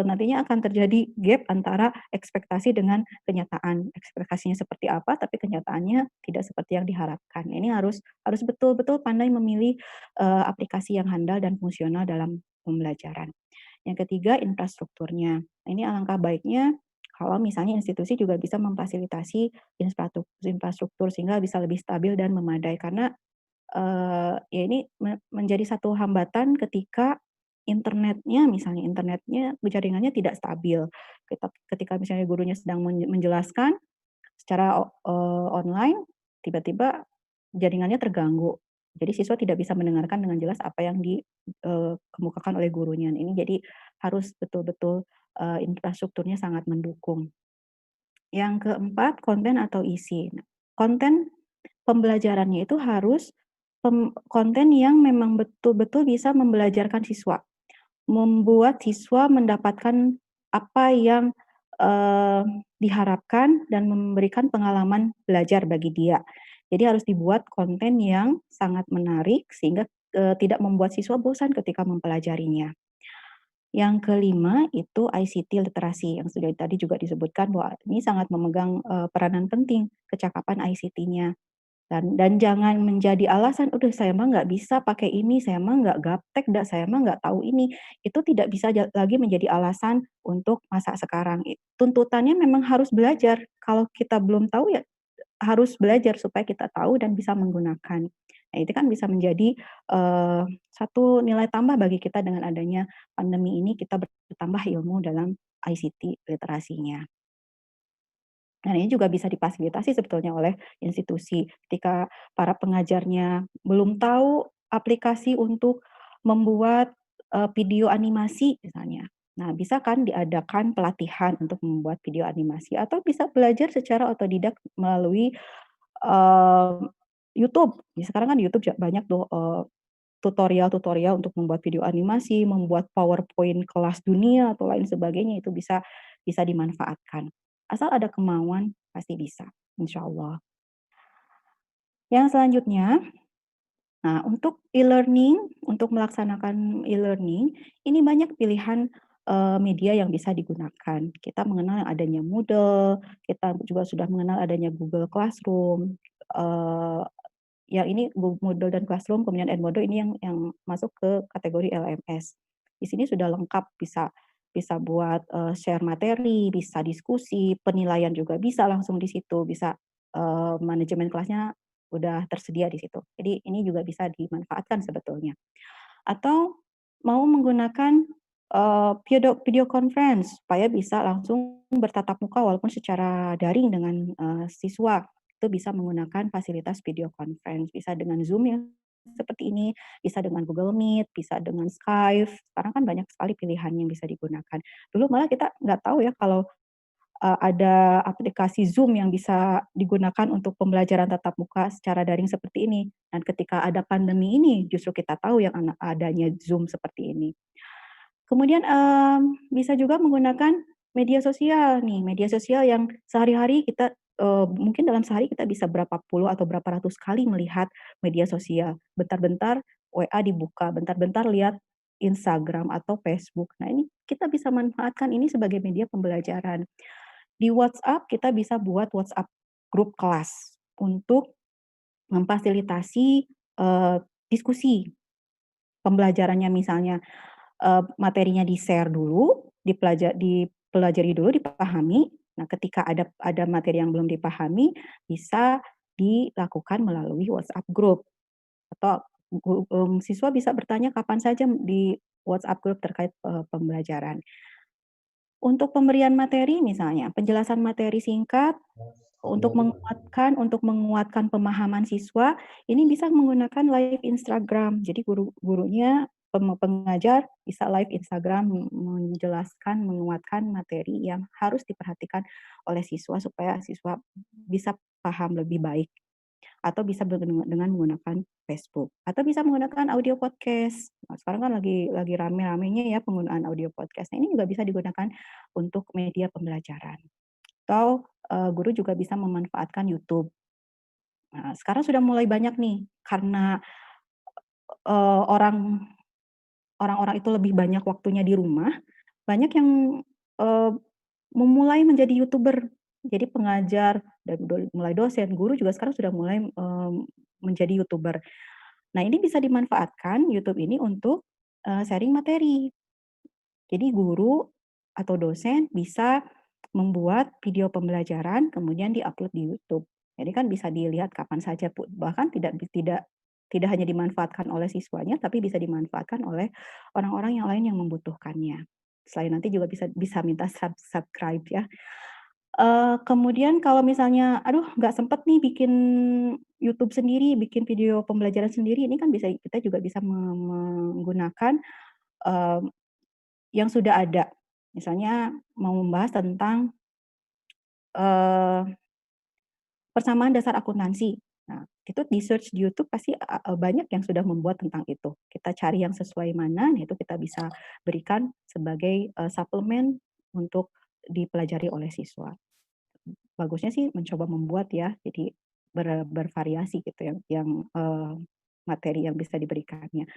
nantinya akan terjadi gap antara ekspektasi dengan kenyataan. Ekspektasinya seperti apa, tapi kenyataannya tidak seperti yang diharapkan. Ini harus betul-betul pandai memilih aplikasi yang handal dan fungsional dalam pembelajaran. Yang ketiga, infrastrukturnya. Ini alangkah baiknya kalau misalnya institusi juga bisa memfasilitasi infrastruktur sehingga bisa lebih stabil dan memadai. Karena ya ini menjadi satu hambatan ketika jaringannya tidak stabil. Ketika misalnya gurunya sedang menjelaskan secara online, tiba-tiba jaringannya terganggu. Jadi siswa tidak bisa mendengarkan dengan jelas apa yang dikemukakan oleh gurunya. Ini jadi harus betul-betul infrastrukturnya sangat mendukung. Yang keempat, konten atau isi. Konten pembelajarannya itu harus konten yang memang betul-betul bisa membelajarkan siswa, membuat siswa mendapatkan apa yang diharapkan dan memberikan pengalaman belajar bagi dia. Jadi harus dibuat konten yang sangat menarik sehingga tidak membuat siswa bosan ketika mempelajarinya. Yang kelima itu ICT literasi yang sudah tadi juga disebutkan bahwa ini sangat memegang peranan penting kecakapan ICT-nya. Dan jangan menjadi alasan, "Udah saya mah nggak bisa pakai ini, saya mah nggak gaptek, saya mah nggak tahu ini." Itu tidak bisa lagi menjadi alasan untuk masa sekarang. Tuntutannya memang harus belajar. Kalau kita belum tahu ya harus belajar supaya kita tahu dan bisa menggunakan. Nah, itu kan bisa menjadi satu nilai tambah bagi kita dengan adanya pandemi ini, kita bertambah ilmu dalam ICT literasinya. Dan ini juga bisa difasilitasi sebetulnya oleh institusi. Ketika para pengajarnya belum tahu aplikasi untuk membuat video animasi misalnya. Nah, bisa kan diadakan pelatihan untuk membuat video animasi atau bisa belajar secara otodidak melalui YouTube. Sekarang kan YouTube banyak tuh tutorial-tutorial untuk membuat video animasi, membuat PowerPoint kelas dunia atau lain sebagainya, itu bisa dimanfaatkan. Asal ada kemauan pasti bisa, insya Allah. Yang selanjutnya, nah untuk e-learning, untuk melaksanakan e-learning, ini banyak pilihan media yang bisa digunakan. Kita mengenal yang adanya Moodle, kita juga sudah mengenal adanya Google Classroom, yang ini Moodle dan Classroom, kemudian Edmodo ini yang masuk ke kategori LMS. Di sini sudah lengkap, bisa buat share materi, bisa diskusi, penilaian juga bisa langsung di situ, bisa manajemen kelasnya udah tersedia di situ. Jadi ini juga bisa dimanfaatkan sebetulnya. Atau mau menggunakan video conference supaya bisa langsung bertatap muka walaupun secara daring dengan siswa. Itu bisa menggunakan fasilitas video conference, bisa dengan Zoom yang seperti ini, bisa dengan Google Meet, bisa dengan Skype. Sekarang kan banyak sekali pilihan yang bisa digunakan. Dulu malah kita nggak tahu ya kalau ada aplikasi Zoom yang bisa digunakan untuk pembelajaran tatap muka secara daring seperti ini. Dan ketika ada pandemi ini, justru kita tahu yang adanya Zoom seperti ini. Kemudian bisa juga menggunakan media sosial nih, media sosial yang sehari-hari kita mungkin dalam sehari kita bisa berapa puluh atau berapa ratus kali melihat media sosial. Bentar-bentar WA dibuka, bentar-bentar lihat Instagram atau Facebook. Nah, ini kita bisa manfaatkan ini sebagai media pembelajaran. Di WhatsApp kita bisa buat WhatsApp grup kelas untuk memfasilitasi diskusi pembelajarannya, misalnya materinya di-share dulu, dipelajari dulu, dipahami. Nah, ketika ada materi yang belum dipahami, bisa dilakukan melalui WhatsApp group. Atau siswa bisa bertanya kapan saja di WhatsApp group terkait pembelajaran. Untuk pemberian materi misalnya, penjelasan materi singkat untuk menguatkan pemahaman siswa, ini bisa menggunakan live Instagram. Jadi gurunya, pengajar bisa live Instagram menjelaskan, menguatkan materi yang harus diperhatikan oleh siswa supaya siswa bisa paham lebih baik. Atau bisa dengan menggunakan Facebook, atau bisa menggunakan audio podcast. Nah, sekarang kan lagi rame-ramenya ya penggunaan audio podcast. Nah, ini juga bisa digunakan untuk media pembelajaran. Atau guru juga bisa memanfaatkan YouTube. Nah, sekarang sudah mulai banyak nih karena orang-orang itu lebih banyak waktunya di rumah, banyak yang memulai menjadi YouTuber. Jadi pengajar dan mulai dosen, guru juga sekarang sudah mulai menjadi YouTuber. Nah, ini bisa dimanfaatkan YouTube ini untuk sharing materi. Jadi guru atau dosen bisa membuat video pembelajaran kemudian di-upload di YouTube. Jadi kan bisa dilihat kapan saja, bahkan tidak hanya dimanfaatkan oleh siswanya, tapi bisa dimanfaatkan oleh orang-orang yang lain yang membutuhkannya. Selain nanti juga bisa minta subscribe ya. Kemudian kalau misalnya, aduh nggak sempet nih bikin YouTube sendiri, bikin video pembelajaran sendiri, ini kan kita juga bisa menggunakan yang sudah ada. Misalnya mau membahas tentang persamaan dasar akuntansi. Nah, itu di search di YouTube pasti banyak yang sudah membuat tentang itu. Kita cari yang sesuai mana, nah itu kita bisa berikan sebagai suplemen untuk dipelajari oleh siswa. Bagusnya sih mencoba membuat ya, jadi bervariasi gitu yang materi yang bisa diberikannya.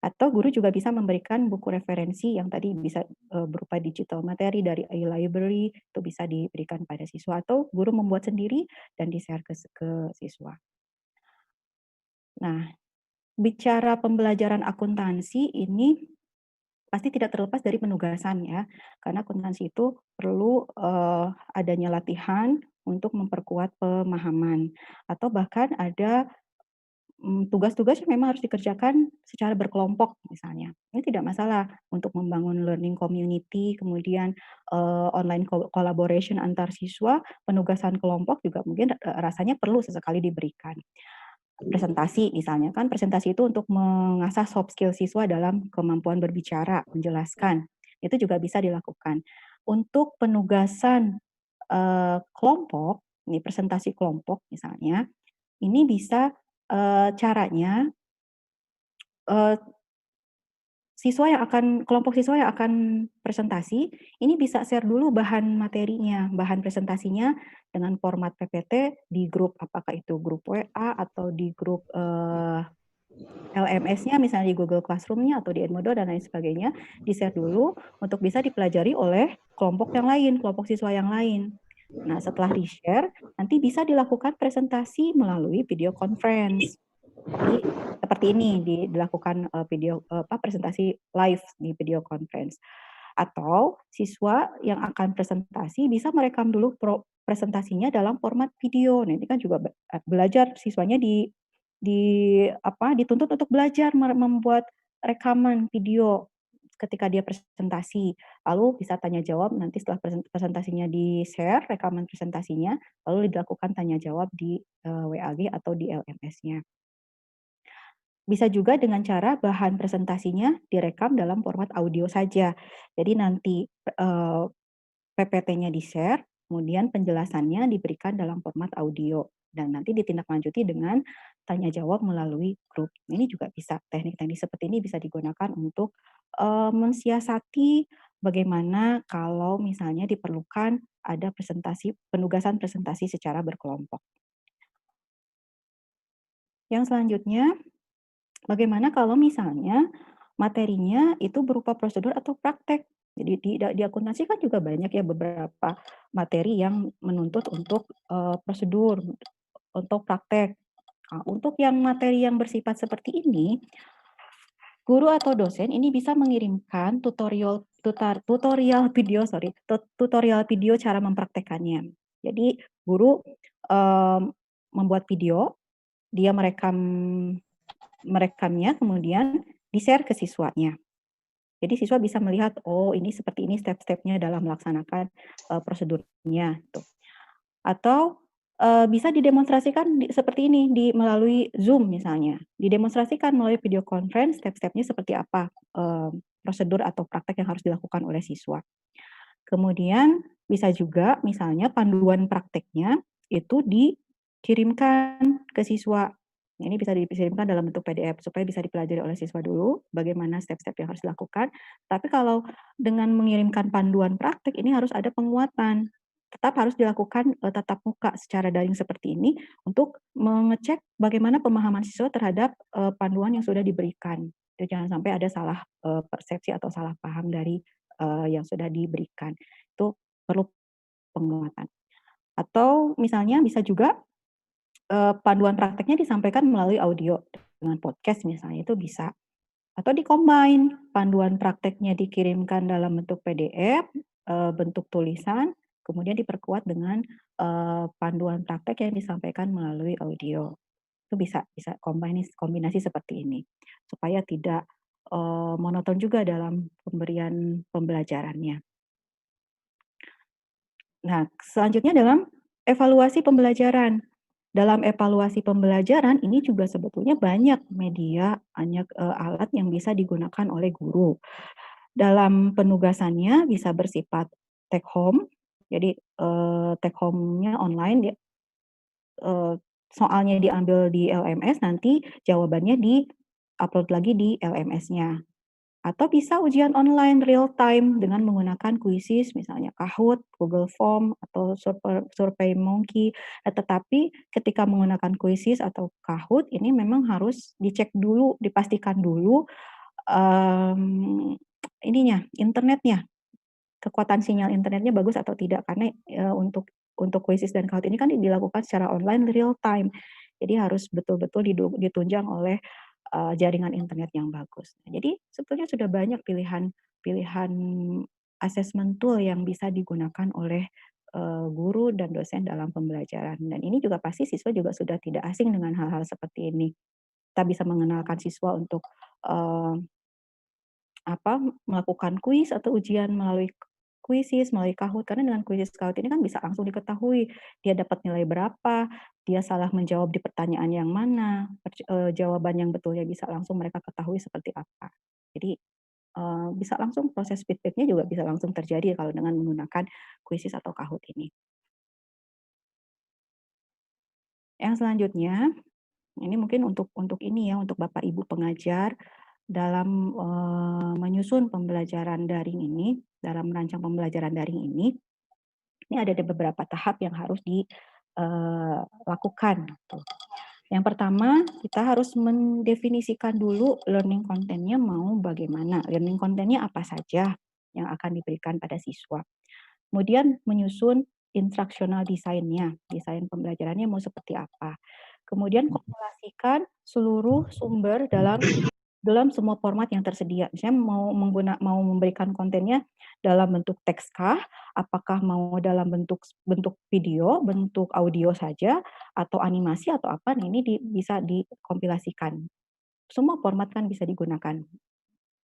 Atau guru juga bisa memberikan buku referensi yang tadi bisa berupa digital materi dari e-library, itu bisa diberikan pada siswa, atau guru membuat sendiri dan di-share ke siswa. Nah, bicara pembelajaran akuntansi ini pasti tidak terlepas dari penugasan ya, karena akuntansi itu perlu adanya latihan untuk memperkuat pemahaman, atau bahkan ada tugas-tugas yang memang harus dikerjakan secara berkelompok misalnya. Ini tidak masalah untuk membangun learning community, kemudian online collaboration antar siswa, penugasan kelompok juga mungkin rasanya perlu sesekali diberikan. Presentasi misalnya kan, presentasi itu untuk mengasah soft skill siswa dalam kemampuan berbicara, menjelaskan, itu juga bisa dilakukan. Untuk penugasan kelompok, ini presentasi kelompok misalnya, ini bisa caranya kelompok siswa yang akan presentasi, ini bisa share dulu bahan materinya, bahan presentasinya dengan format PPT di grup, apakah itu grup WA atau di grup LMS-nya misalnya di Google Classroom-nya atau di Edmodo dan lain sebagainya, di-share dulu untuk bisa dipelajari oleh kelompok yang lain, kelompok siswa yang lain. Nah, setelah di-share, nanti bisa dilakukan presentasi melalui video conference. Seperti ini dilakukan presentasi live di video conference. Atau siswa yang akan presentasi bisa merekam dulu presentasinya dalam format video. Nah, ini kan juga belajar siswanya dituntut untuk belajar membuat rekaman video ketika dia presentasi. Lalu bisa tanya jawab nanti setelah presentasinya di-share rekaman presentasinya, lalu dilakukan tanya jawab di WAG atau di LMS-nya. Bisa juga dengan cara bahan presentasinya direkam dalam format audio saja. Jadi nanti PPT-nya di-share, kemudian penjelasannya diberikan dalam format audio dan nanti ditindaklanjuti dengan tanya jawab melalui grup. Ini juga bisa, teknik-teknik seperti ini bisa digunakan untuk mensiasati bagaimana kalau misalnya diperlukan ada penugasan presentasi secara berkelompok. Yang selanjutnya, bagaimana kalau misalnya materinya itu berupa prosedur atau praktek. Jadi di akuntansi kan juga banyak ya beberapa materi yang menuntut untuk prosedur, untuk praktek. Nah, untuk yang materi yang bersifat seperti ini, guru atau dosen ini bisa mengirimkan tutorial video cara mempraktekannya. Jadi guru membuat video, dia merekamnya, kemudian di-share ke siswanya. Jadi siswa bisa melihat, oh ini seperti ini step-stepnya dalam melaksanakan prosedurnya. Tuh. Atau bisa didemonstrasikan seperti ini melalui Zoom misalnya. Didemonstrasikan melalui video conference step-stepnya seperti apa, prosedur atau praktek yang harus dilakukan oleh siswa. Kemudian bisa juga misalnya panduan prakteknya itu dikirimkan ke siswa. Ini bisa dikirimkan dalam bentuk PDF supaya bisa dipelajari oleh siswa dulu bagaimana step-step yang harus dilakukan. Tapi kalau dengan mengirimkan panduan praktek ini harus ada penguatan. Tetap harus dilakukan tatap muka secara daring seperti ini untuk mengecek bagaimana pemahaman siswa terhadap panduan yang sudah diberikan. Jadi jangan sampai ada salah persepsi atau salah paham dari yang sudah diberikan. Itu perlu penguatan. Atau misalnya bisa juga panduan prakteknya disampaikan melalui audio dengan podcast misalnya, itu bisa. Atau di-combine, panduan prakteknya dikirimkan dalam bentuk PDF, bentuk tulisan, kemudian diperkuat dengan panduan praktek yang disampaikan melalui audio. Itu bisa kombinasi seperti ini, supaya tidak monoton juga dalam pemberian pembelajarannya. Nah, selanjutnya dalam evaluasi pembelajaran. Dalam evaluasi pembelajaran ini juga sebetulnya banyak media, banyak alat yang bisa digunakan oleh guru. Dalam penugasannya bisa bersifat take home, jadi take home-nya online, soalnya diambil di LMS, nanti jawabannya di-upload lagi di LMS-nya. Atau bisa ujian online real time dengan menggunakan Quizzes, misalnya Kahoot, Google Form, atau SurveyMonkey. Tetapi ketika menggunakan Quizzes atau Kahoot, ini memang harus dicek dulu, dipastikan dulu internetnya, kekuatan sinyal internetnya bagus atau tidak, karena untuk Quizzes dan Kahoot ini kan dilakukan secara online real time. Jadi harus betul-betul ditunjang oleh jaringan internet yang bagus. Jadi sebetulnya sudah banyak pilihan assessment tool yang bisa digunakan oleh guru dan dosen dalam pembelajaran. Dan ini juga pasti siswa juga sudah tidak asing dengan hal-hal seperti ini. Kita bisa mengenalkan siswa untuk melakukan kuis atau ujian melalui Quizzes, melalui Kahoot, karena dengan Quizzes Kahoot ini kan bisa langsung diketahui dia dapat nilai berapa, dia salah menjawab di pertanyaan yang mana, jawaban yang betulnya bisa langsung mereka ketahui seperti apa. Jadi bisa langsung proses feedback-nya juga bisa langsung terjadi kalau dengan menggunakan Quizzes atau Kahoot ini. Yang selanjutnya, ini mungkin untuk ini ya, untuk Bapak Ibu pengajar dalam menyusun pembelajaran daring ini, dalam merancang pembelajaran daring ini ada beberapa tahap yang harus dilakukan. Yang pertama, kita harus mendefinisikan dulu learning content-nya mau bagaimana, learning content-nya apa saja yang akan diberikan pada siswa. Kemudian menyusun instructional design-nya, desain pembelajarannya mau seperti apa. Kemudian kompilasikan seluruh sumber dalam semua format yang tersedia. Misalnya mau memberikan kontennya dalam bentuk teks kah, apakah mau dalam bentuk video, bentuk audio saja, atau animasi atau apa, nah ini bisa dikompilasikan. Semua format kan bisa digunakan.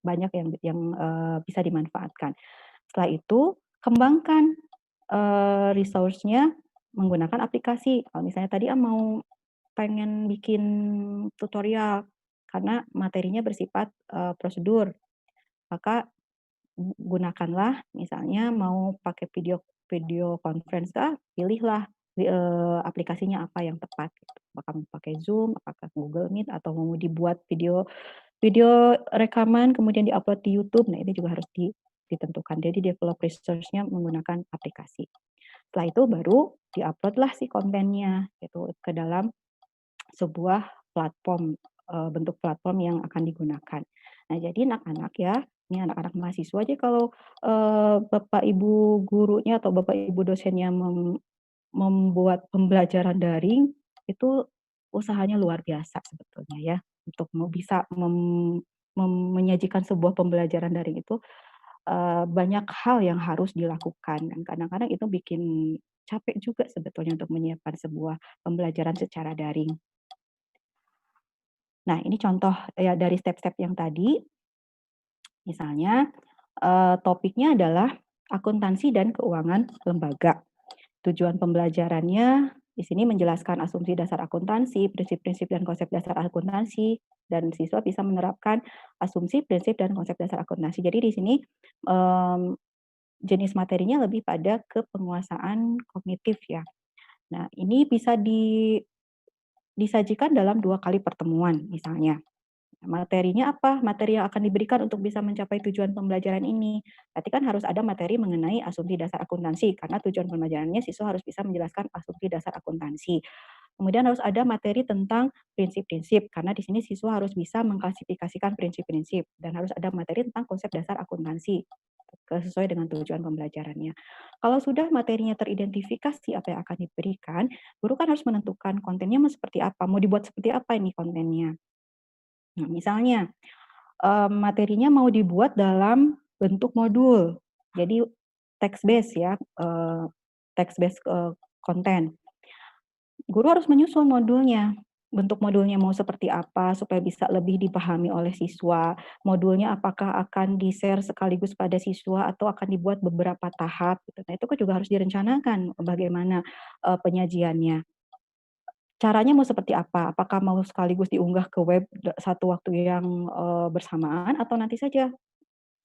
Banyak yang bisa dimanfaatkan. Setelah itu, kembangkan resource-nya menggunakan aplikasi. Kalau misalnya tadi pengen bikin tutorial karena materinya bersifat prosedur, maka gunakanlah misalnya mau pakai video conference kah, pilihlah aplikasinya apa yang tepat. Apakah mau pakai Zoom, apakah Google Meet, atau mau dibuat video rekaman kemudian diupload di YouTube. Nah, ini juga harus ditentukan. Jadi develop resource-nya menggunakan aplikasi. Setelah itu baru diuploadlah si kontennya gitu ke dalam sebuah platform, bentuk platform yang akan digunakan. Nah, jadi anak-anak ya, ini anak-anak mahasiswa aja kalau Bapak Ibu gurunya atau Bapak Ibu dosennya membuat pembelajaran daring, itu usahanya luar biasa sebetulnya ya, untuk bisa menyajikan sebuah pembelajaran daring itu banyak hal yang harus dilakukan, dan kadang-kadang itu bikin capek juga sebetulnya untuk menyiapkan sebuah pembelajaran secara daring. Nah, ini contoh ya dari step-step yang tadi. Misalnya, topiknya adalah akuntansi dan keuangan lembaga. Tujuan pembelajarannya di sini menjelaskan asumsi dasar akuntansi, prinsip-prinsip dan konsep dasar akuntansi, dan siswa bisa menerapkan asumsi, prinsip, dan konsep dasar akuntansi. Jadi di sini jenis materinya lebih pada ke penguasaan kognitif ya. Nah, ini bisa disajikan dalam 2 kali pertemuan misalnya. Materinya apa? Materi yang akan diberikan untuk bisa mencapai tujuan pembelajaran ini. Berarti kan harus ada materi mengenai asumsi dasar akuntansi, karena tujuan pembelajarannya siswa harus bisa menjelaskan asumsi dasar akuntansi. Kemudian harus ada materi tentang prinsip-prinsip, karena di sini siswa harus bisa mengklasifikasikan prinsip-prinsip, dan harus ada materi tentang konsep dasar akuntansi sesuai dengan tujuan pembelajarannya. Kalau sudah materinya teridentifikasi apa yang akan diberikan, guru kan harus menentukan kontennya mau seperti apa, mau dibuat seperti apa ini kontennya. Nah, misalnya materinya mau dibuat dalam bentuk modul, jadi text based ya, text based konten. Guru harus menyusun modulnya, bentuk modulnya mau seperti apa supaya bisa lebih dipahami oleh siswa. Modulnya apakah akan di-share sekaligus pada siswa atau akan dibuat beberapa tahap gitu. Nah, itu kan juga harus direncanakan bagaimana penyajiannya. Caranya mau seperti apa? Apakah mau sekaligus diunggah ke web satu waktu yang bersamaan, atau nanti saja?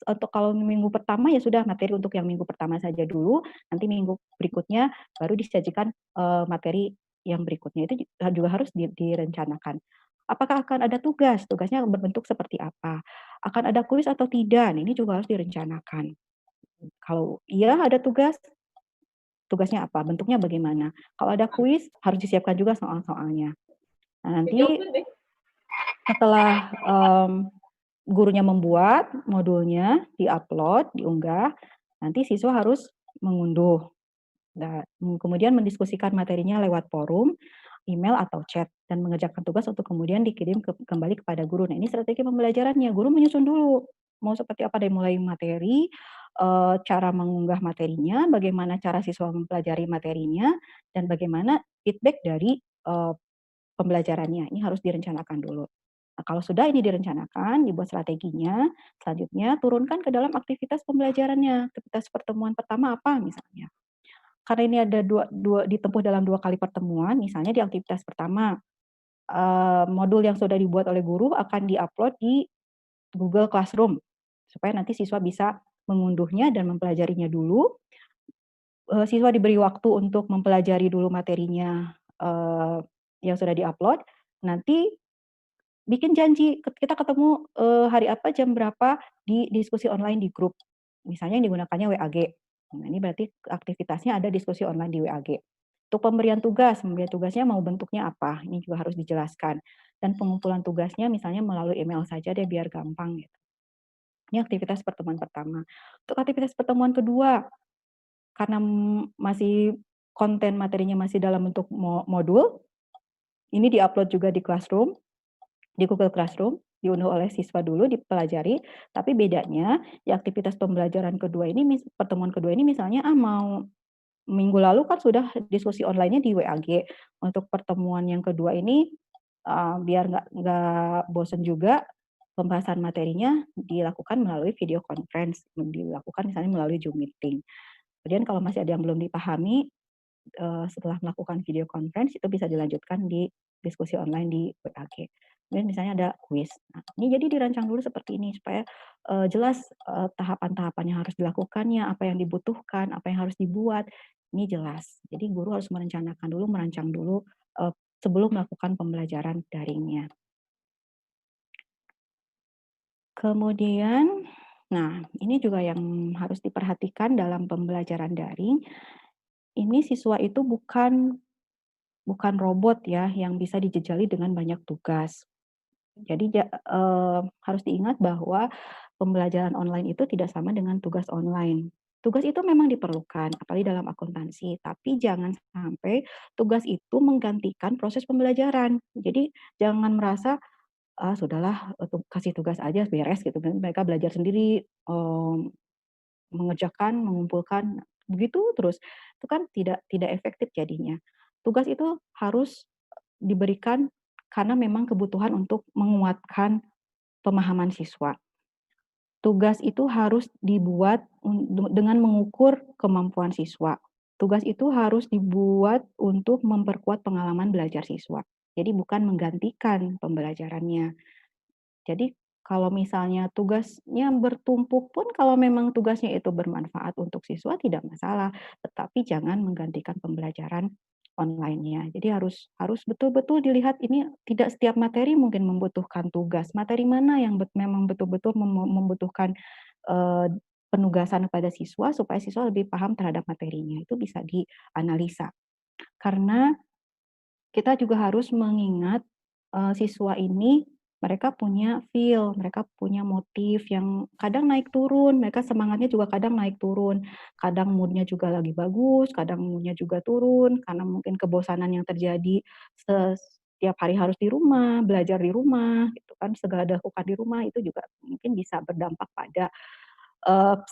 Untuk kalau minggu pertama ya sudah materi untuk yang minggu pertama saja dulu, nanti minggu berikutnya baru disajikan materi yang berikutnya itu juga harus direncanakan. Apakah akan ada tugas? Tugasnya berbentuk seperti apa? Akan ada kuis atau tidak? Nah, ini juga harus direncanakan. Kalau iya ada tugas, tugasnya apa? Bentuknya bagaimana? Kalau ada kuis, harus disiapkan juga soal-soalnya. Nah, nanti setelah gurunya membuat modulnya, diupload, diunggah, nanti siswa harus mengunduh. Nah, kemudian mendiskusikan materinya lewat forum, email atau chat, dan mengerjakan tugas untuk kemudian dikirim kembali kepada guru. Nah, ini strategi pembelajarannya. Guru menyusun dulu mau seperti apa dari mulai materi, cara mengunggah materinya, bagaimana cara siswa mempelajari materinya, dan bagaimana feedback dari pembelajarannya. Ini harus direncanakan dulu. Nah, kalau sudah ini direncanakan, dibuat strateginya, selanjutnya turunkan ke dalam aktivitas pembelajarannya. Aktivitas pertemuan pertama apa misalnya? Karena ini ada ditempuh dalam 2 kali pertemuan, misalnya di aktivitas pertama, modul yang sudah dibuat oleh guru akan diupload di Google Classroom, supaya nanti siswa bisa mengunduhnya dan mempelajarinya dulu. Siswa diberi waktu untuk mempelajari dulu materinya, yang sudah diupload, nanti bikin janji, kita ketemu, hari apa, jam berapa, di diskusi online di grup. Misalnya yang digunakannya WAG. Nah, ini berarti aktivitasnya ada diskusi online di WAG. Untuk pemberian tugasnya mau bentuknya apa, ini juga harus dijelaskan. Dan pengumpulan tugasnya misalnya melalui email saja deh biar gampang gitu. Ini aktivitas pertemuan pertama. Untuk aktivitas pertemuan kedua, karena masih konten materinya masih dalam bentuk modul, ini diupload juga di Classroom, di Google Classroom, diunduh oleh siswa dulu, dipelajari, tapi bedanya di aktivitas pembelajaran kedua ini, pertemuan kedua ini misalnya, mau minggu lalu kan sudah diskusi online-nya di WAG. Untuk pertemuan yang kedua ini, biar nggak bosen juga, pembahasan materinya dilakukan melalui video conference, dilakukan misalnya melalui Zoom meeting. Kemudian kalau masih ada yang belum dipahami, setelah melakukan video conference itu bisa dilanjutkan di diskusi online di WAG. Kemudian misalnya ada kuis. Nah, ini jadi dirancang dulu seperti ini supaya jelas tahapan-tahapan yang harus dilakukannya, apa yang dibutuhkan, apa yang harus dibuat, ini jelas. Jadi guru harus merencanakan dulu, merancang dulu sebelum melakukan pembelajaran daringnya. Kemudian, nah ini juga yang harus diperhatikan dalam pembelajaran daring. Ini siswa itu bukan robot ya yang bisa dijejali dengan banyak tugas. Jadi harus diingat bahwa pembelajaran online itu tidak sama dengan tugas online. Tugas itu memang diperlukan, apalagi dalam akuntansi, tapi jangan sampai tugas itu menggantikan proses pembelajaran. Jadi jangan merasa, "Ah, sudahlah, kasih tugas aja beres," gitu, dan mereka belajar sendiri, mengerjakan, mengumpulkan, begitu terus. Itu kan tidak efektif jadinya. Tugas itu harus diberikan karena memang kebutuhan untuk menguatkan pemahaman siswa. Tugas itu harus dibuat dengan mengukur kemampuan siswa. Tugas itu harus dibuat untuk memperkuat pengalaman belajar siswa. Jadi bukan menggantikan pembelajarannya. Jadi kalau misalnya tugasnya bertumpuk pun kalau memang tugasnya itu bermanfaat untuk siswa tidak masalah, tetapi jangan menggantikan pembelajaran online-nya. Jadi harus betul-betul dilihat ini tidak setiap materi mungkin membutuhkan tugas. Materi mana yang memang betul-betul membutuhkan penugasan kepada siswa supaya siswa lebih paham terhadap materinya. Itu bisa dianalisa. Karena kita juga harus mengingat siswa ini mereka punya feel, mereka punya motif yang kadang naik turun, mereka semangatnya juga kadang naik turun, kadang mood-nya juga lagi bagus, kadang mood-nya juga turun, karena mungkin kebosanan yang terjadi setiap hari harus di rumah, belajar di rumah, gitu kan, segala dilakukan di rumah, itu juga mungkin bisa berdampak pada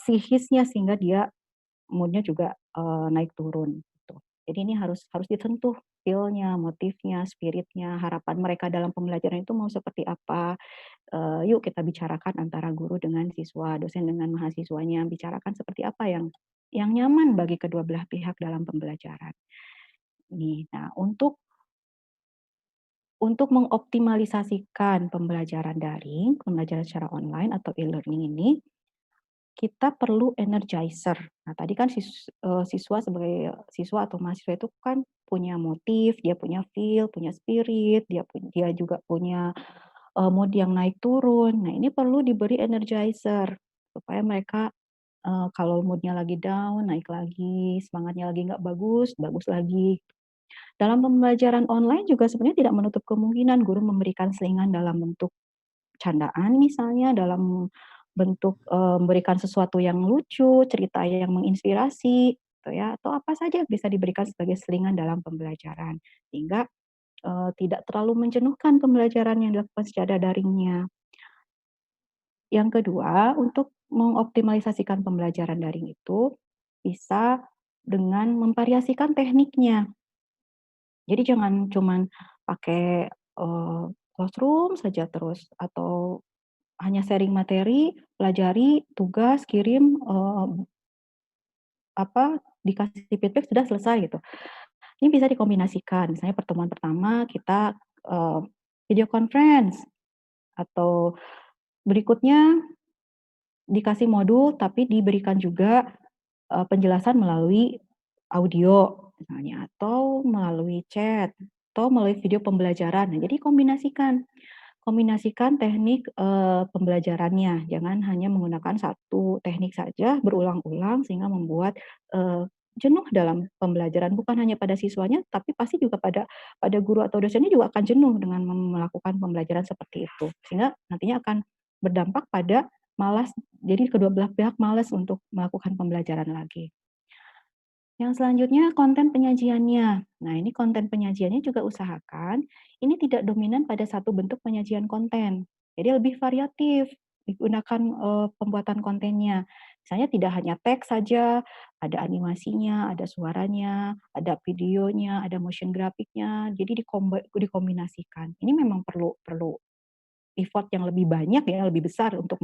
psikisnya sehingga dia mood-nya juga naik turun, gitu. Jadi ini harus disentuh feel-nya, motifnya, spirit-nya, harapan mereka dalam pembelajaran itu mau seperti apa. Yuk kita bicarakan antara guru dengan siswa, dosen dengan mahasiswanya, bicarakan seperti apa yang nyaman bagi kedua belah pihak dalam pembelajaran. Nah, untuk mengoptimalisasikan pembelajaran daring, pembelajaran secara online atau e-learning ini, kita perlu energizer. Nah, tadi kan siswa sebagai siswa atau mahasiswa itu kan punya motif, dia punya feel, punya spirit, dia juga punya mood yang naik turun. Nah, ini perlu diberi energizer supaya mereka kalau moodnya lagi down, naik lagi, semangatnya lagi nggak bagus, bagus lagi. Dalam pembelajaran online juga sebenarnya tidak menutup kemungkinan guru memberikan selingan dalam bentuk candaan misalnya, dalam bentuk memberikan sesuatu yang lucu, cerita yang menginspirasi, gitu ya, atau apa saja bisa diberikan sebagai selingan dalam pembelajaran, sehingga tidak terlalu menjenuhkan pembelajaran yang dilakukan secara daringnya. Yang kedua, untuk mengoptimalisasikan pembelajaran daring itu bisa dengan memvariasikan tekniknya. Jadi jangan cuman pakai classroom saja terus, atau hanya sharing materi, pelajari, tugas, kirim, dikasih feedback sudah selesai gitu. Ini bisa dikombinasikan, misalnya pertemuan pertama kita video conference, atau berikutnya dikasih modul tapi diberikan juga penjelasan melalui audio misalnya, atau melalui chat, atau melalui video pembelajaran. Nah, jadi kombinasikan teknik pembelajarannya, jangan hanya menggunakan satu teknik saja berulang-ulang sehingga membuat jenuh dalam pembelajaran, bukan hanya pada siswanya, tapi pasti juga pada guru atau dosennya juga akan jenuh dengan melakukan pembelajaran seperti itu, sehingga nantinya akan berdampak pada malas, jadi kedua belah pihak malas untuk melakukan pembelajaran lagi. Yang selanjutnya konten penyajiannya. Nah, ini konten penyajiannya juga usahakan ini tidak dominan pada satu bentuk penyajian konten. Jadi lebih variatif digunakan pembuatan kontennya. Misalnya tidak hanya teks saja, ada animasinya, ada suaranya, ada videonya, ada motion grafiknya. Jadi dikombinasikan. Ini memang perlu effort yang lebih banyak ya, lebih besar untuk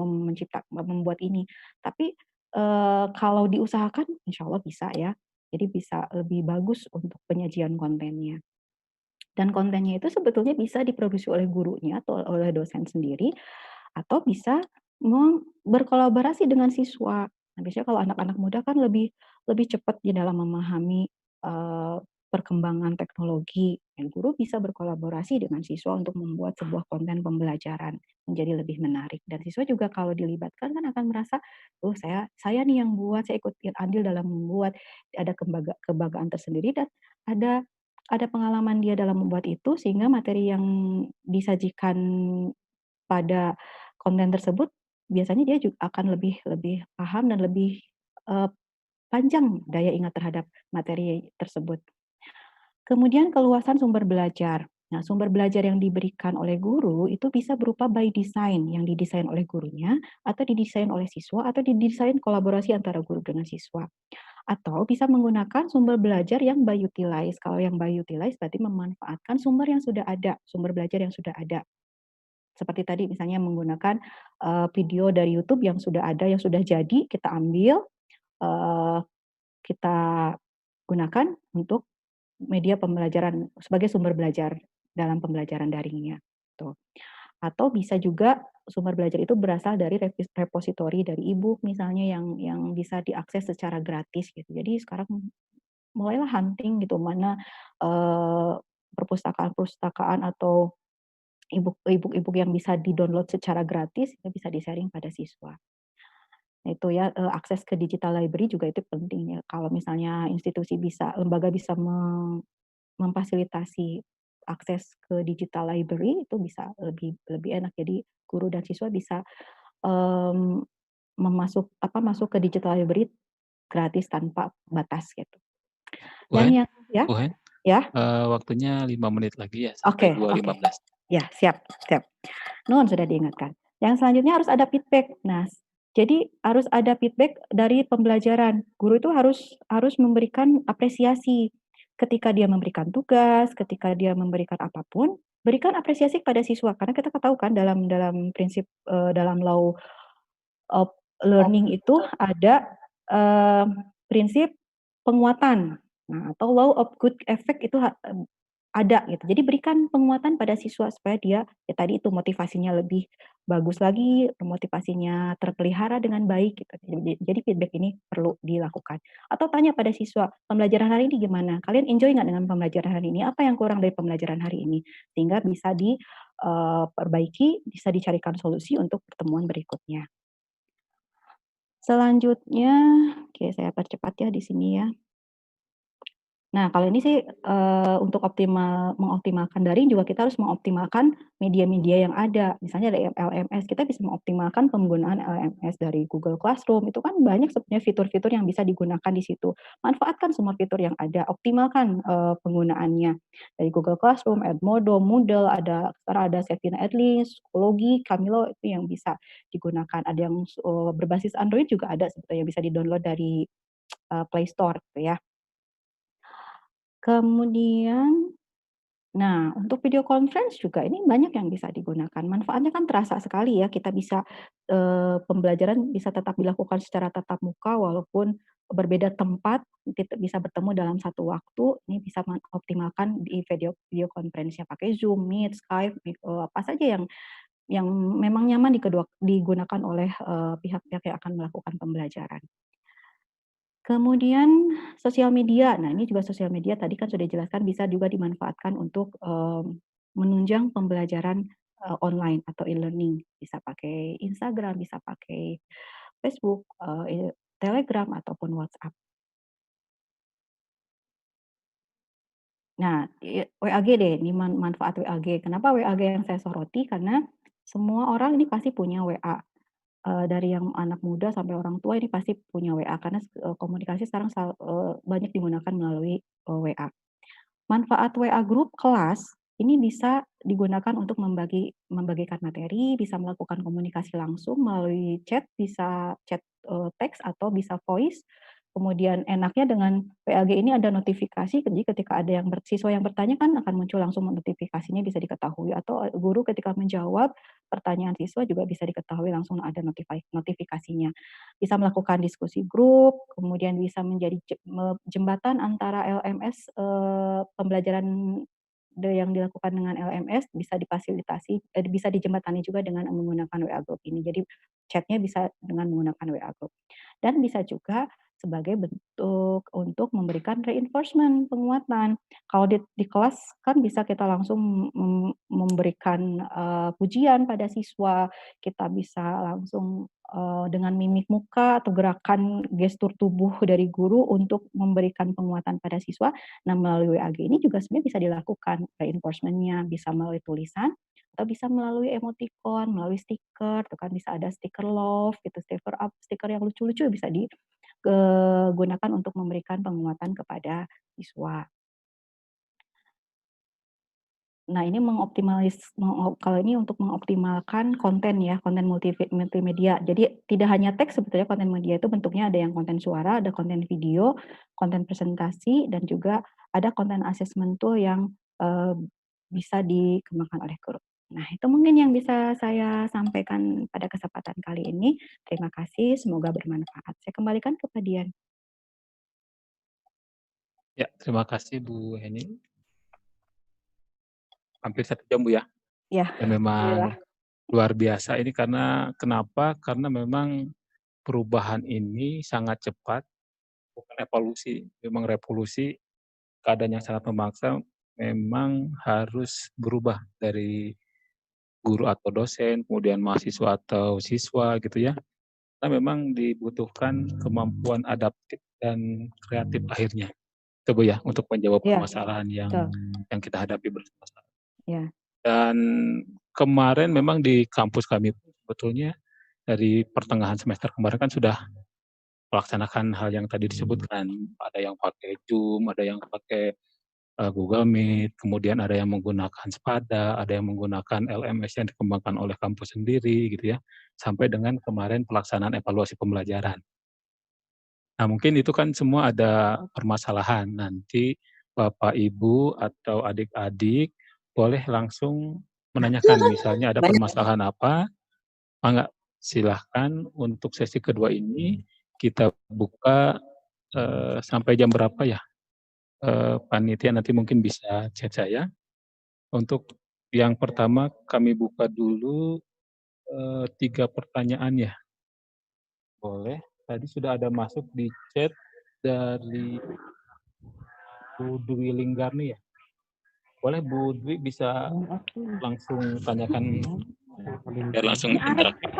membuat ini. Tapi kalau diusahakan insya Allah bisa ya. Jadi bisa lebih bagus untuk penyajian kontennya. Dan kontennya itu sebetulnya bisa diproduksi oleh gurunya atau oleh dosen sendiri, atau bisa berkolaborasi dengan siswa. Nah, biasanya kalau anak-anak muda kan lebih cepat di dalam memahami perkembangan teknologi. Dan guru bisa berkolaborasi dengan siswa untuk membuat sebuah konten pembelajaran menjadi lebih menarik. Dan siswa juga kalau dilibatkan kan akan merasa, oh saya nih yang buat, saya ikut andil dalam membuat, ada kebanggaan tersendiri, dan ada pengalaman dia dalam membuat itu, sehingga materi yang disajikan pada konten tersebut biasanya dia juga akan lebih paham dan lebih panjang daya ingat terhadap materi tersebut. Kemudian keluasan sumber belajar. Nah, sumber belajar yang diberikan oleh guru itu bisa berupa by design, yang didesain oleh gurunya, atau didesain oleh siswa, atau didesain kolaborasi antara guru dengan siswa. Atau bisa menggunakan sumber belajar yang by utilize. Kalau yang by utilize berarti memanfaatkan sumber yang sudah ada, sumber belajar yang sudah ada. Seperti tadi misalnya menggunakan video dari YouTube yang sudah ada, yang sudah jadi, kita ambil, kita gunakan untuk media pembelajaran sebagai sumber belajar dalam pembelajaran daringnya. Tuh. Atau bisa juga sumber belajar itu berasal dari repositori dari e-book misalnya yang bisa diakses secara gratis gitu. Jadi sekarang mulailah hunting gitu, mana perpustakaan atau e-book yang bisa di-download secara gratis, itu bisa di-sharing pada siswa. Nah, itu ya, akses ke digital library juga itu penting ya. Kalau misalnya lembaga bisa memfasilitasi akses ke digital library, itu bisa lebih enak. Jadi guru dan siswa bisa masuk ke digital library gratis tanpa batas gitu. Dan yang ya, waktunya 5 menit lagi ya, sampai sampai 2.15. Ya, siap. Nun sudah diingatkan. Yang selanjutnya harus ada feedback. Nah, jadi harus ada feedback dari pembelajaran. Guru itu harus memberikan apresiasi ketika dia memberikan tugas, ketika dia memberikan apapun, berikan apresiasi kepada siswa, karena kita tahu kan dalam prinsip dalam law of learning itu ada prinsip penguatan. Nah, atau law of good effect itu ada gitu. Jadi berikan penguatan pada siswa supaya dia ya tadi itu motivasinya lebih bagus lagi, motivasinya terpelihara dengan baik gitu. Jadi feedback ini perlu dilakukan. Atau tanya pada siswa, pembelajaran hari ini gimana? Kalian enjoy nggak dengan pembelajaran hari ini? Apa yang kurang dari pembelajaran hari ini? Sehingga bisa diperbaiki, bisa dicarikan solusi untuk pertemuan berikutnya. Selanjutnya, oke saya percepat ya di sini ya. Nah, kalau ini sih, untuk mengoptimalkan daring juga kita harus mengoptimalkan media-media yang ada. Misalnya ada LMS, kita bisa mengoptimalkan penggunaan LMS dari Google Classroom, itu kan banyak sebenarnya fitur-fitur yang bisa digunakan di situ. Manfaatkan semua fitur yang ada, optimalkan, penggunaannya. Dari Google Classroom, Edmodo, Moodle, sekarang ada Safina Edlist, Schoology, Camilo, itu yang bisa digunakan. Ada yang, berbasis Android juga ada sebetulnya, bisa di-download dari, Play Store gitu ya. Kemudian, nah untuk video conference juga ini banyak yang bisa digunakan. Manfaatnya kan terasa sekali ya, kita bisa, pembelajaran bisa tetap dilakukan secara tatap muka walaupun berbeda tempat, bisa bertemu dalam satu waktu, ini bisa mengoptimalkan di video conference-nya pakai Zoom, Meet, Skype, apa saja yang memang nyaman digunakan oleh, pihak-pihak yang akan melakukan pembelajaran. Kemudian sosial media, nah ini juga sosial media tadi kan sudah dijelaskan bisa juga dimanfaatkan untuk, menunjang pembelajaran, online atau e-learning. Bisa pakai Instagram, bisa pakai Facebook, Telegram, ataupun WhatsApp. Nah, WAG deh, ini manfaat WAG. Kenapa WAG yang saya soroti? Karena semua orang ini pasti punya WA. Dari yang anak muda sampai orang tua ini pasti punya WA karena komunikasi sekarang banyak digunakan melalui, WA. Manfaat WA Group kelas ini bisa digunakan untuk membagikan materi, bisa melakukan komunikasi langsung melalui chat, bisa chat, teks atau bisa voice. Kemudian enaknya dengan WAG ini ada notifikasi, jadi ketika ada siswa yang bertanya kan akan muncul langsung notifikasinya bisa diketahui atau guru ketika menjawab pertanyaan siswa juga bisa diketahui langsung ada notifikasinya. Bisa melakukan diskusi grup, kemudian bisa menjadi jembatan antara LMS, pembelajaran yang dilakukan dengan LMS bisa bisa dijembatani juga dengan menggunakan WA Group ini. Jadi chat-nya bisa dengan menggunakan WA Group. Dan bisa juga sebagai bentuk untuk memberikan reinforcement, penguatan. Kalau di kelas kan bisa kita langsung memberikan, pujian pada siswa, kita bisa langsung, dengan mimik muka atau gerakan gestur tubuh dari guru untuk memberikan penguatan pada siswa. Nah, melalui WAG ini juga sebenarnya bisa dilakukan reinforcement-nya, bisa melalui tulisan atau bisa melalui emoticon, melalui stiker, tuh kan bisa ada stiker love gitu, stiker yang lucu-lucu bisa digunakan untuk memberikan penguatan kepada siswa. Nah, ini kalau ini untuk mengoptimalkan konten ya, konten multimedia. Jadi tidak hanya teks sebetulnya konten media itu bentuknya ada yang konten suara, ada konten video, konten presentasi, dan juga ada konten assessment tool yang, bisa dikembangkan oleh guru. Nah, itu mungkin yang bisa saya sampaikan pada kesempatan kali ini. Terima kasih, semoga bermanfaat. Saya kembalikan ke Pak Dian. Ya, terima kasih Bu Heni. Hampir 1 jam Bu ya. Ya, Dan memang alhamdulillah. luar biasa ini kenapa? Karena memang perubahan ini sangat cepat, bukan evolusi, memang revolusi, keadaan yang sangat memaksa memang harus berubah dari guru atau dosen, kemudian mahasiswa atau siswa gitu ya. Karena memang dibutuhkan kemampuan adaptif dan kreatif akhirnya. Itu Bu ya, untuk menjawab Iya, permasalahan betul. yang kita hadapi bersama-sama. Ya. Dan kemarin memang di kampus kami sebetulnya dari pertengahan semester kemarin kan sudah melaksanakan hal yang tadi disebutkan. Ada yang pakai Zoom, ada yang pakai Google Meet, kemudian ada yang menggunakan Spada, ada yang menggunakan LMS yang dikembangkan oleh kampus sendiri gitu ya, sampai dengan kemarin pelaksanaan evaluasi pembelajaran. Nah, mungkin itu kan semua ada permasalahan. Nanti Bapak, Ibu, atau adik-adik boleh langsung menanyakan, misalnya ada permasalahan apa, mangga silahkan untuk sesi kedua ini kita buka sampai jam berapa ya? panitia nanti mungkin bisa chat saya. Untuk yang pertama kami buka dulu 3 pertanyaan ya. Boleh. Tadi sudah ada masuk di chat dari Bu Dwi Linggarni ya. Boleh Bu Dwi bisa langsung tanyakan biar langsung interaktif.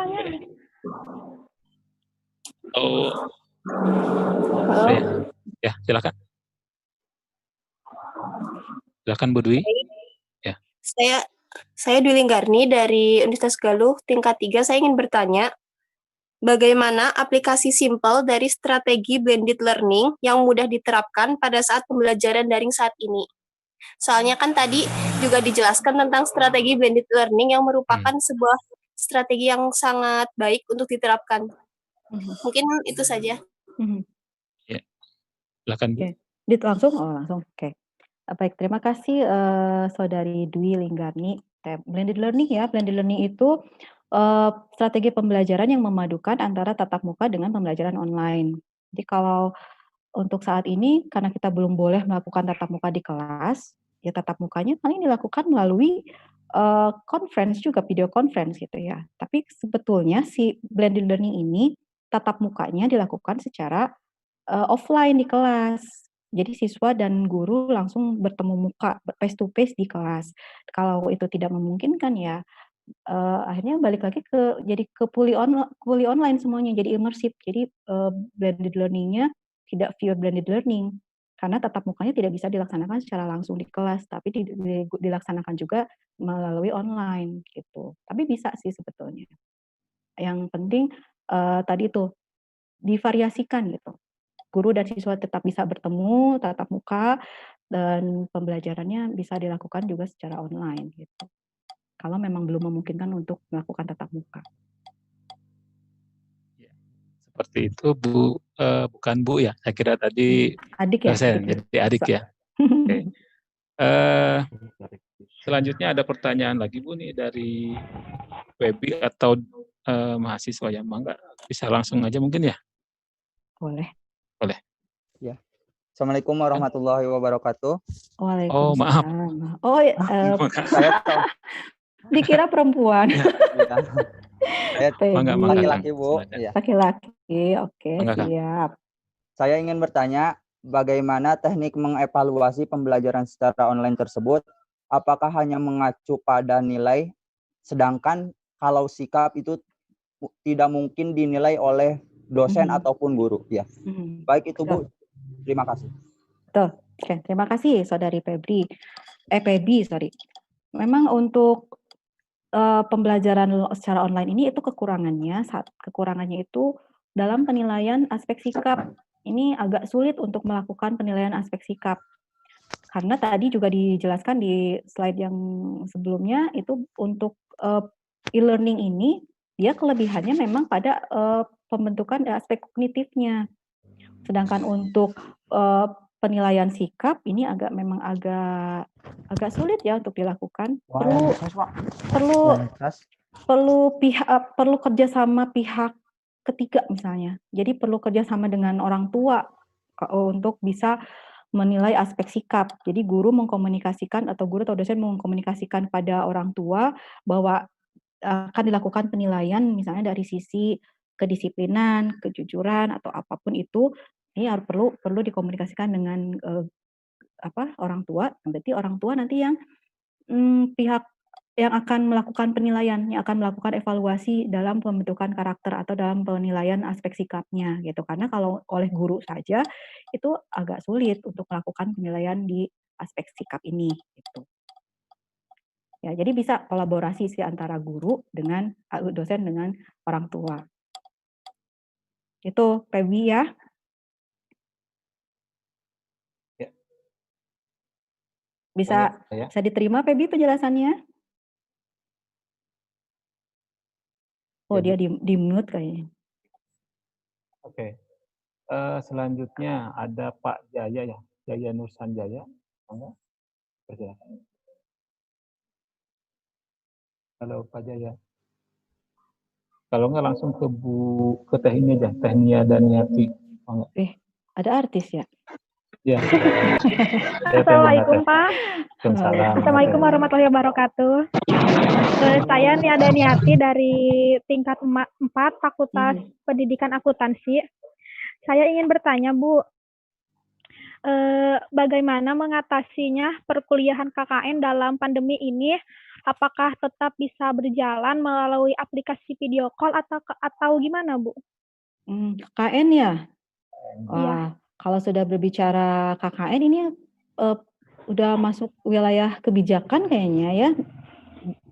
Oh, ya silakan. Silakan Bu Dwi. Ya. Saya Dwi Linggarni dari Universitas Galuh tingkat 3. Saya ingin bertanya, bagaimana aplikasi simpel dari strategi blended learning yang mudah diterapkan pada saat pembelajaran daring saat ini? Soalnya kan tadi juga dijelaskan tentang strategi blended learning yang merupakan sebuah strategi yang sangat baik untuk diterapkan. Mungkin itu saja. Ya. Silakan Bu. Langsung? Oh, langsung. Oke. Baik, terima kasih Saudari Dwi Linggarni. Blended learning ya, blended learning itu strategi pembelajaran yang memadukan antara tatap muka dengan pembelajaran online. Jadi kalau untuk saat ini, karena kita belum boleh melakukan tatap muka di kelas, ya tatap mukanya paling dilakukan melalui conference juga, video conference gitu ya. Tapi sebetulnya si blended learning ini, tatap mukanya dilakukan secara offline di kelas. Jadi siswa dan guru langsung bertemu muka, face to face di kelas. Kalau itu tidak memungkinkan ya, akhirnya balik lagi jadi ke kuli online semuanya, jadi imersif. Jadi blended learning-nya tidak pure blended learning, karena tatap mukanya tidak bisa dilaksanakan secara langsung di kelas, tapi dilaksanakan juga melalui online gitu. Tapi bisa sih sebetulnya. Yang penting tadi itu divariasikan gitu. Guru dan siswa tetap bisa bertemu tatap muka dan pembelajarannya bisa dilakukan juga secara online gitu. Kalau memang belum memungkinkan untuk melakukan tatap muka. Seperti itu Bu, bukan Bu ya. Saya kira tadi adik ya. jadi adik ya. Oke. Selanjutnya ada pertanyaan lagi Bu nih dari Webi atau mahasiswa yang mangga bisa langsung aja mungkin ya. Boleh. Ya. Assalamualaikum warahmatullahi wabarakatuh. Waalaikumsalam. Oh maaf. Oh Saya dikira perempuan. Saya laki-laki Bu. Ya. Laki-laki, oke, siap. Saya ingin bertanya, bagaimana teknik mengevaluasi pembelajaran secara online tersebut? Apakah hanya mengacu pada nilai, sedangkan kalau sikap itu tidak mungkin dinilai oleh dosen ataupun guru? Ya, baik itu Bu. Terima kasih. Betul. Oke, terima kasih Saudari Febri. Sorry. Memang untuk pembelajaran secara online ini itu kekurangannya itu dalam penilaian aspek sikap. Ini agak sulit untuk melakukan penilaian aspek sikap. Karena tadi juga dijelaskan di slide yang sebelumnya itu untuk e-learning ini dia kelebihannya memang pada pembentukan aspek kognitifnya. Sedangkan untuk penilaian sikap ini memang agak sulit ya untuk dilakukan. Perlu kerjasama pihak ketiga misalnya. Jadi perlu kerjasama dengan orang tua untuk bisa menilai aspek sikap. Jadi guru mengkomunikasikan atau dosen mengkomunikasikan pada orang tua bahwa akan dilakukan penilaian misalnya dari sisi kedisiplinan, kejujuran atau apapun itu. Ini harus perlu dikomunikasikan dengan orang tua. Berarti orang tua nanti yang pihak yang akan melakukan penilaian, yang akan melakukan evaluasi dalam pembentukan karakter atau dalam penilaian aspek sikapnya gitu. Karena kalau oleh guru saja itu agak sulit untuk melakukan penilaian di aspek sikap ini gitu. Ya, jadi bisa kolaborasi sih antara guru dengan dosen dengan orang tua. Itu Feby ya. Bisa diterima Feby penjelasannya? Oh, dia di mute kayaknya. Oke. Selanjutnya ada Pak Jaya ya, Jaya Nursanjaya. Persilakan. Halo Pak Jaya. Kalau nggak langsung ke Teh ini aja, Teh Nia dan Yati. Ada artis ya? Ya. Assalamualaikum Pak. Assalamualaikum warahmatullahi wabarakatuh. Saya Niada Niati dari tingkat 4 Fakultas Pendidikan Akuntansi. Saya ingin bertanya Bu, bagaimana mengatasinya perkuliahan KKN dalam pandemi ini? Apakah tetap bisa berjalan melalui aplikasi video call atau gimana Bu? KKN ya? Iya. Kalau sudah berbicara KKN ini udah masuk wilayah kebijakan kayaknya ya.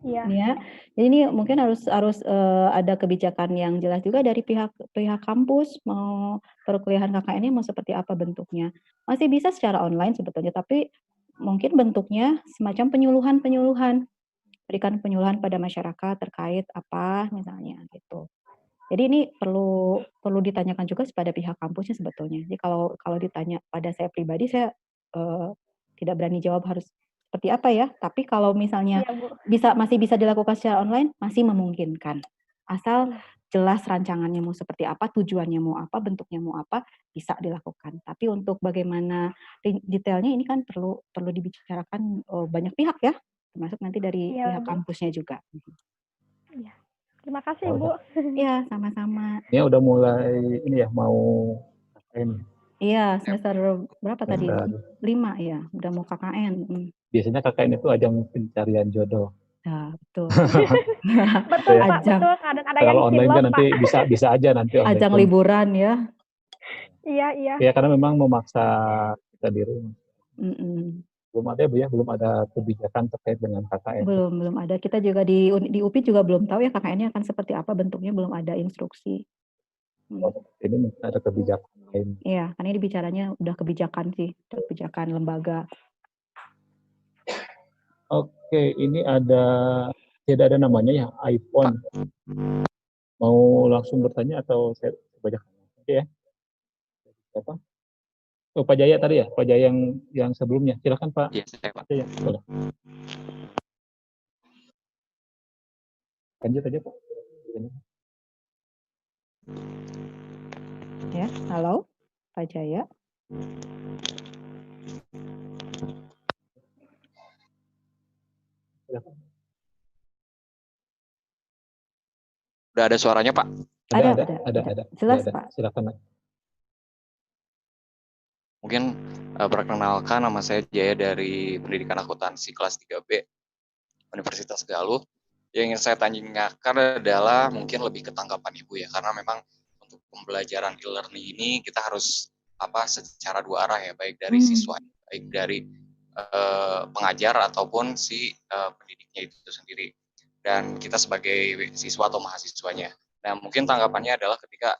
Iya. Ya. Jadi ini mungkin harus ada kebijakan yang jelas juga dari pihak kampus mau perkuliahan KKN-nya mau seperti apa bentuknya. Masih bisa secara online sebetulnya, tapi mungkin bentuknya semacam penyuluhan, berikan penyuluhan pada masyarakat terkait apa misalnya gitu. Jadi ini perlu ditanyakan juga kepada pihak kampusnya sebetulnya. Jadi kalau ditanya pada saya pribadi, saya tidak berani jawab harus seperti apa ya. Tapi kalau misalnya masih bisa dilakukan secara online, masih memungkinkan. Asal jelas rancangannya mau seperti apa, tujuannya mau apa, bentuknya mau apa, bisa dilakukan. Tapi untuk bagaimana detailnya ini kan perlu dibicarakan banyak pihak ya, termasuk nanti dari pihak kampusnya juga. Iya. Terima kasih Bu. Iya, sama-sama. Ya udah mulai ini ya mau KKN. Iya, semester berapa tadi? 5 ya, udah mau KKN. Biasanya KKN itu ajang pencarian jodoh. Ya, betul. Betul Pak, betul. Kadang ada yang kalau online kan Pak. nanti bisa aja nanti online. Ajang liburan ya. Iya. Ya karena memang memaksa kita di rumah. Belum ada Bu ya, belum ada kebijakan terkait dengan KKN. Belum ada. Kita juga di UPI juga belum tahu ya KKN-nya akan seperti apa bentuknya, belum ada instruksi. Ini mungkin ada kebijakan lain. Iya, karena ini bicaranya udah kebijakan sih, kebijakan lembaga. Oke, ini tidak ada namanya ya, iPhone. Mau langsung bertanya atau saya bacakan? Oke ya. Siapa? Oh, Pak Jaya tadi ya, Pak Jaya yang sebelumnya. Silakan Pak. Iya, saya Pak. Ya, boleh. Lanjut aja Pak. Ya, halo Pak Jaya. Udah ada suaranya Pak? Ada. Jelas Pak. Silakan. Mungkin perkenalkan, nama saya Jaya dari Pendidikan Akuntansi kelas 3B Universitas Galuh. Yang ingin saya tanyakan adalah mungkin lebih ke tanggapan Ibu ya, karena memang untuk pembelajaran e-learning ini kita harus secara dua arah ya, baik dari siswa, baik dari pengajar ataupun si pendidiknya itu sendiri, dan kita sebagai siswa atau mahasiswanya. Nah, mungkin tanggapannya adalah ketika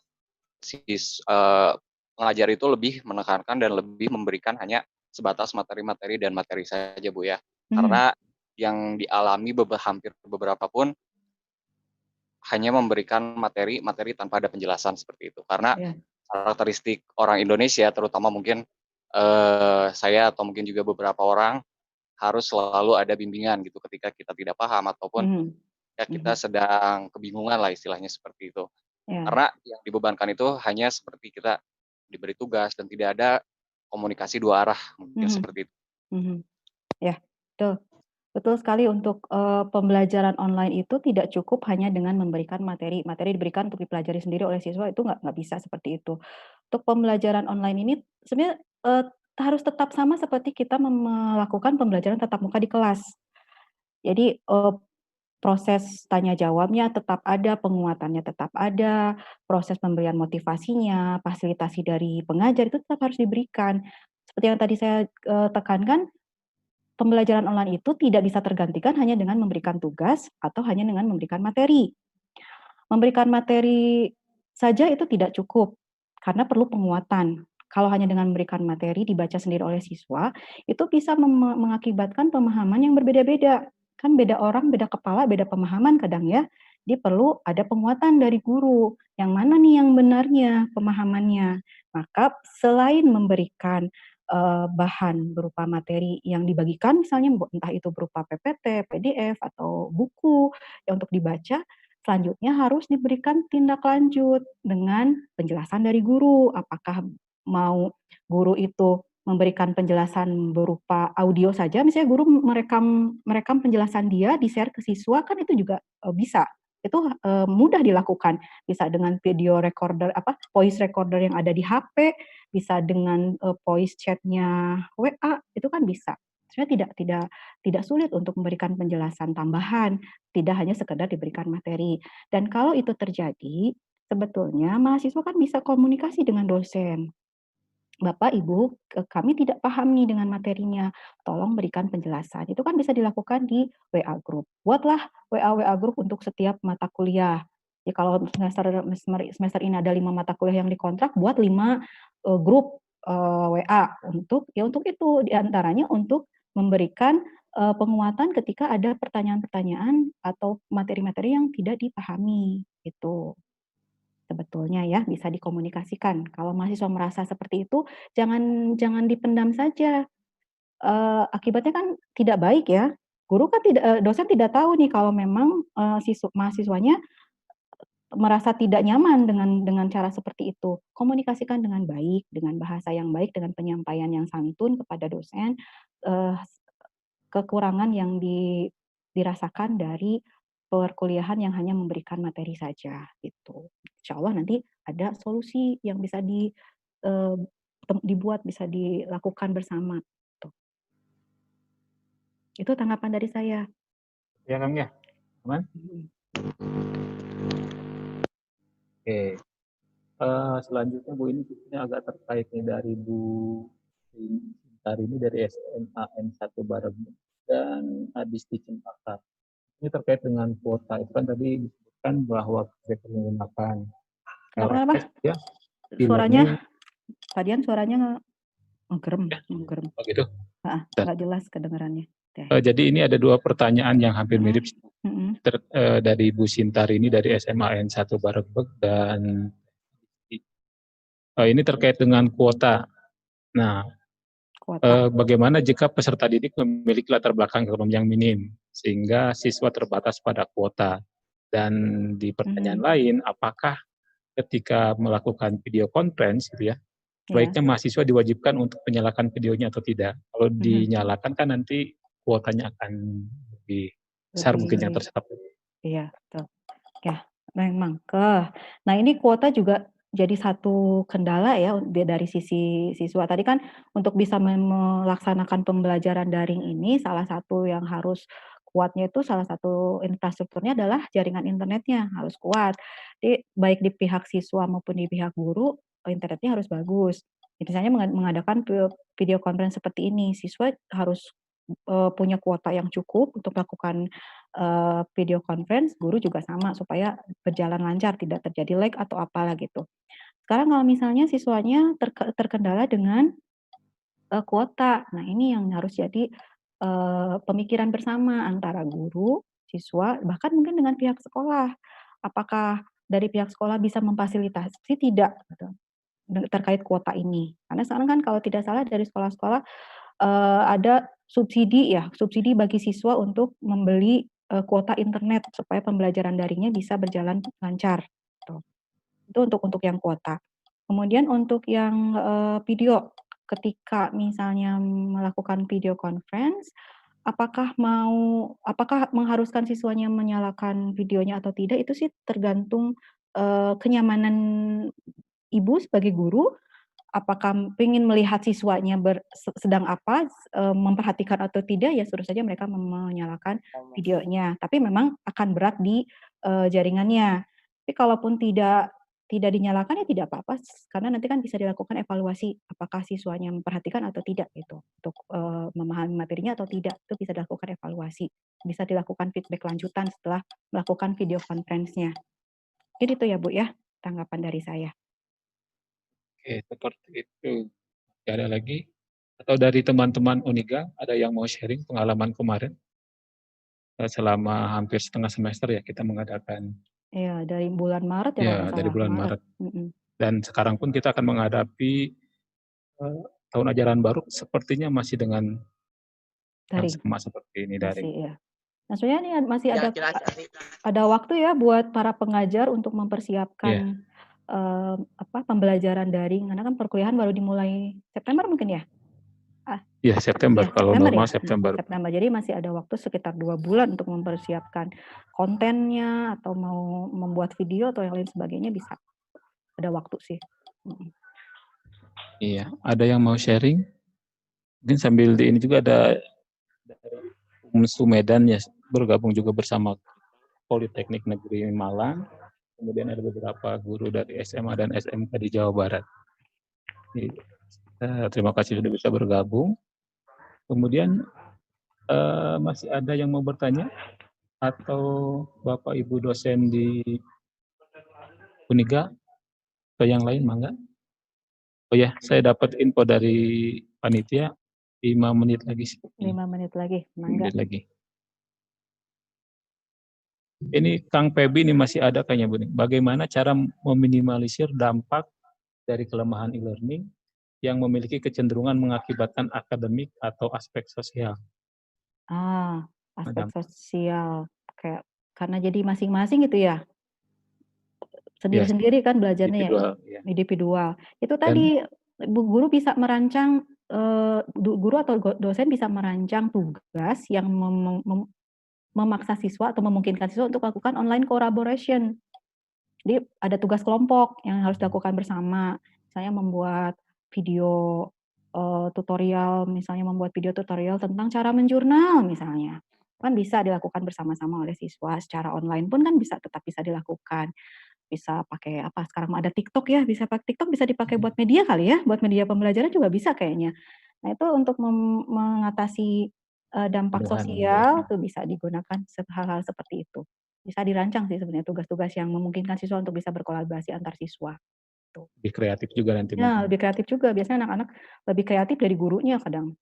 pengajar itu lebih menekankan dan lebih memberikan hanya sebatas materi-materi dan materi saja Bu ya. Karena yang dialami hampir beberapa pun hanya memberikan materi tanpa ada penjelasan seperti itu. Karena karakteristik orang Indonesia, terutama mungkin saya atau mungkin juga beberapa orang, harus selalu ada bimbingan gitu ketika kita tidak paham ataupun kita sedang kebingungan lah istilahnya seperti itu. Karena yang dibebankan itu hanya seperti kita diberi tugas dan tidak ada komunikasi dua arah mungkin seperti itu. Ya, betul sekali. Untuk pembelajaran online itu tidak cukup hanya dengan memberikan materi diberikan untuk dipelajari sendiri oleh siswa, itu nggak bisa seperti itu. Untuk pembelajaran online ini sebenarnya harus tetap sama seperti kita melakukan pembelajaran tatap muka di kelas. Jadi proses tanya jawabnya tetap ada, penguatannya tetap ada, proses pemberian motivasinya, fasilitasi dari pengajar itu tetap harus diberikan. Seperti yang tadi saya tekankan, pembelajaran online itu tidak bisa tergantikan hanya dengan memberikan tugas atau hanya dengan memberikan materi. Memberikan materi saja itu tidak cukup, karena perlu penguatan. Kalau hanya dengan memberikan materi dibaca sendiri oleh siswa, itu bisa mengakibatkan pemahaman yang berbeda-beda. Kan beda orang, beda kepala, beda pemahaman kadang ya. Dia perlu ada penguatan dari guru. Yang mana nih yang benarnya pemahamannya. Maka selain memberikan bahan berupa materi yang dibagikan, misalnya entah itu berupa PPT, PDF, atau buku yang untuk dibaca, selanjutnya harus diberikan tindak lanjut dengan penjelasan dari guru. Apakah mau guru itu memberikan penjelasan berupa audio saja, misalnya guru merekam penjelasan dia, di-share ke siswa, kan itu juga bisa. Itu mudah dilakukan, bisa dengan video recorder, voice recorder yang ada di HP, bisa dengan voice chat-nya WA, itu kan bisa. Sebenarnya tidak sulit untuk memberikan penjelasan tambahan, tidak hanya sekedar diberikan materi. Dan kalau itu terjadi, sebetulnya mahasiswa kan bisa komunikasi dengan dosen. Bapak, Ibu, kami tidak paham nih dengan materinya, tolong berikan penjelasan. Itu kan bisa dilakukan di WA Group. Buatlah WA Group untuk setiap mata kuliah. Ya, kalau semester ini ada 5 mata kuliah yang dikontrak, buat 5 grup WA untuk itu, diantaranya untuk memberikan penguatan ketika ada pertanyaan-pertanyaan atau materi-materi yang tidak dipahami. Itu sebetulnya ya bisa dikomunikasikan. Kalau mahasiswa merasa seperti itu, jangan dipendam saja. Akibatnya kan tidak baik ya. Guru kan dosen tidak tahu nih kalau memang mahasiswanya merasa tidak nyaman dengan cara seperti itu. Komunikasikan dengan baik, dengan bahasa yang baik, dengan penyampaian yang santun kepada dosen. Kekurangan yang dirasakan dari perkuliahan yang hanya memberikan materi saja gitu. Insya Allah nanti ada solusi yang bisa dibuat, bisa dilakukan bersama. Tuh. Itu tanggapan dari saya. Ya Kang ya, aman? Oke. Selanjutnya Bu, ini agak terkait nih dari Bu Sintari ini dari SMAN 1 Barebek dan Adisti Cempaka. Ini terkait dengan kuota, itu kan tadi disebutkan bahwa kita menggunakan LMS ya. Suaranya, Pak Dian suaranya menggerem. Oh gitu? Nggak jelas kedengarannya. Jadi ini ada 2 pertanyaan yang hampir mirip dari Bu Sintari ini dari SMAN 1 Barebek dan ini terkait dengan kuota. Nah, bagaimana jika peserta didik memiliki latar belakang ekonomi yang minim, sehingga siswa terbatas pada kuota? Dan di pertanyaan lain, apakah ketika melakukan video conference gitu ya, baiknya mahasiswa diwajibkan untuk menyalakan videonya atau tidak? Kalau dinyalakan kan nanti kuotanya akan lebih besar mungkin yang terserap. Iya, betul. Ya, memang. Nah ini kuota juga jadi satu kendala ya dari sisi siswa. Tadi kan untuk bisa melaksanakan pembelajaran daring ini, salah satu yang harus kuatnya itu, salah satu infrastrukturnya adalah jaringan internetnya harus kuat. Jadi baik di pihak siswa maupun di pihak guru, internetnya harus bagus. Misalnya mengadakan video conference seperti ini, siswa harus punya kuota yang cukup untuk melakukan video conference, guru juga sama supaya berjalan lancar, tidak terjadi lag atau apalah gitu. Sekarang kalau misalnya siswanya terkendala dengan kuota, nah ini yang harus jadi pemikiran bersama antara guru, siswa, bahkan mungkin dengan pihak sekolah. Apakah dari pihak sekolah bisa memfasilitasi tidak gitu, terkait kuota ini? Karena sekarang kan kalau tidak salah dari sekolah-sekolah ada subsidi bagi siswa untuk membeli kuota internet supaya pembelajaran daringnya bisa berjalan lancar. Gitu. Itu untuk yang kuota. Kemudian untuk yang video, ketika misalnya melakukan video conference, apakah mengharuskan siswanya menyalakan videonya atau tidak, itu sih tergantung kenyamanan ibu sebagai guru. Apakah ingin melihat siswanya sedang apa, memperhatikan atau tidak, ya suruh saja mereka menyalakan videonya. Tapi memang akan berat di jaringannya. Tapi kalaupun tidak dinyalakan ya tidak apa-apa, karena nanti kan bisa dilakukan evaluasi apakah siswanya memperhatikan atau tidak gitu, untuk memahami materinya atau tidak, itu bisa dilakukan evaluasi, bisa dilakukan feedback lanjutan setelah melakukan video conference-nya. Jadi itu ya Bu ya, tanggapan dari saya. Oke, seperti itu. Ada lagi? Atau dari teman-teman Uniga, ada yang mau sharing pengalaman kemarin? Selama hampir setengah semester ya kita mengadakan. Iya, dari bulan Maret ya. Ya, dari bulan Maret. Dan sekarang pun kita akan menghadapi tahun ajaran baru, sepertinya masih dengan yang sama seperti ini daring. Ya. Nah, sebenarnya ini masih ada waktu ya buat para pengajar untuk mempersiapkan pembelajaran daring, karena kan perkuliahan baru dimulai September mungkin ya? Ya, September. Ya, Kalau September normal ya. September. September. Jadi masih ada waktu sekitar 2 bulan untuk mempersiapkan kontennya atau mau membuat video atau yang lain sebagainya bisa. Ada waktu sih. Iya, ada yang mau sharing? Mungkin sambil di ini juga ada dari UMSU Medan ya, bergabung juga bersama Politeknik Negeri Malang. Kemudian ada beberapa guru dari SMA dan SMK di Jawa Barat. Jadi, terima kasih sudah bisa bergabung. Kemudian masih ada yang mau bertanya? Atau Bapak Ibu dosen di Uniga atau yang lain, mangga? Oh ya, saya dapat info dari panitia 5 menit lagi. 5 menit lagi, mangga. 5 menit lagi. Ini Kang Pebi ini masih ada kayaknya Bu. Bagaimana cara meminimalisir dampak dari kelemahan e-learning yang memiliki kecenderungan mengakibatkan akademik atau aspek sosial? Aspek sosial kayak karena jadi masing-masing gitu ya. Sendiri-sendiri kan belajarnya ya. Individual. Itu tadi guru bisa merancang guru atau dosen bisa merancang tugas yang memaksa siswa atau memungkinkan siswa untuk melakukan online collaboration. Jadi ada tugas kelompok yang harus dilakukan bersama. Misalnya membuat video tutorial, misalnya membuat video tutorial tentang cara menjurnal misalnya. Kan bisa dilakukan bersama-sama oleh siswa, secara online pun kan tetap bisa dilakukan. Bisa pakai apa, sekarang ada TikTok ya, TikTok bisa dipakai buat media kali ya, buat media pembelajaran juga bisa kayaknya. Nah itu untuk mengatasi dampak sosial tuh bisa digunakan hal-hal seperti itu. Bisa dirancang sih sebenarnya tugas-tugas yang memungkinkan siswa untuk bisa berkolaborasi antar siswa. Tuh. Lebih kreatif juga nanti. Ya, lebih kreatif juga. Biasanya anak-anak lebih kreatif dari gurunya kadang.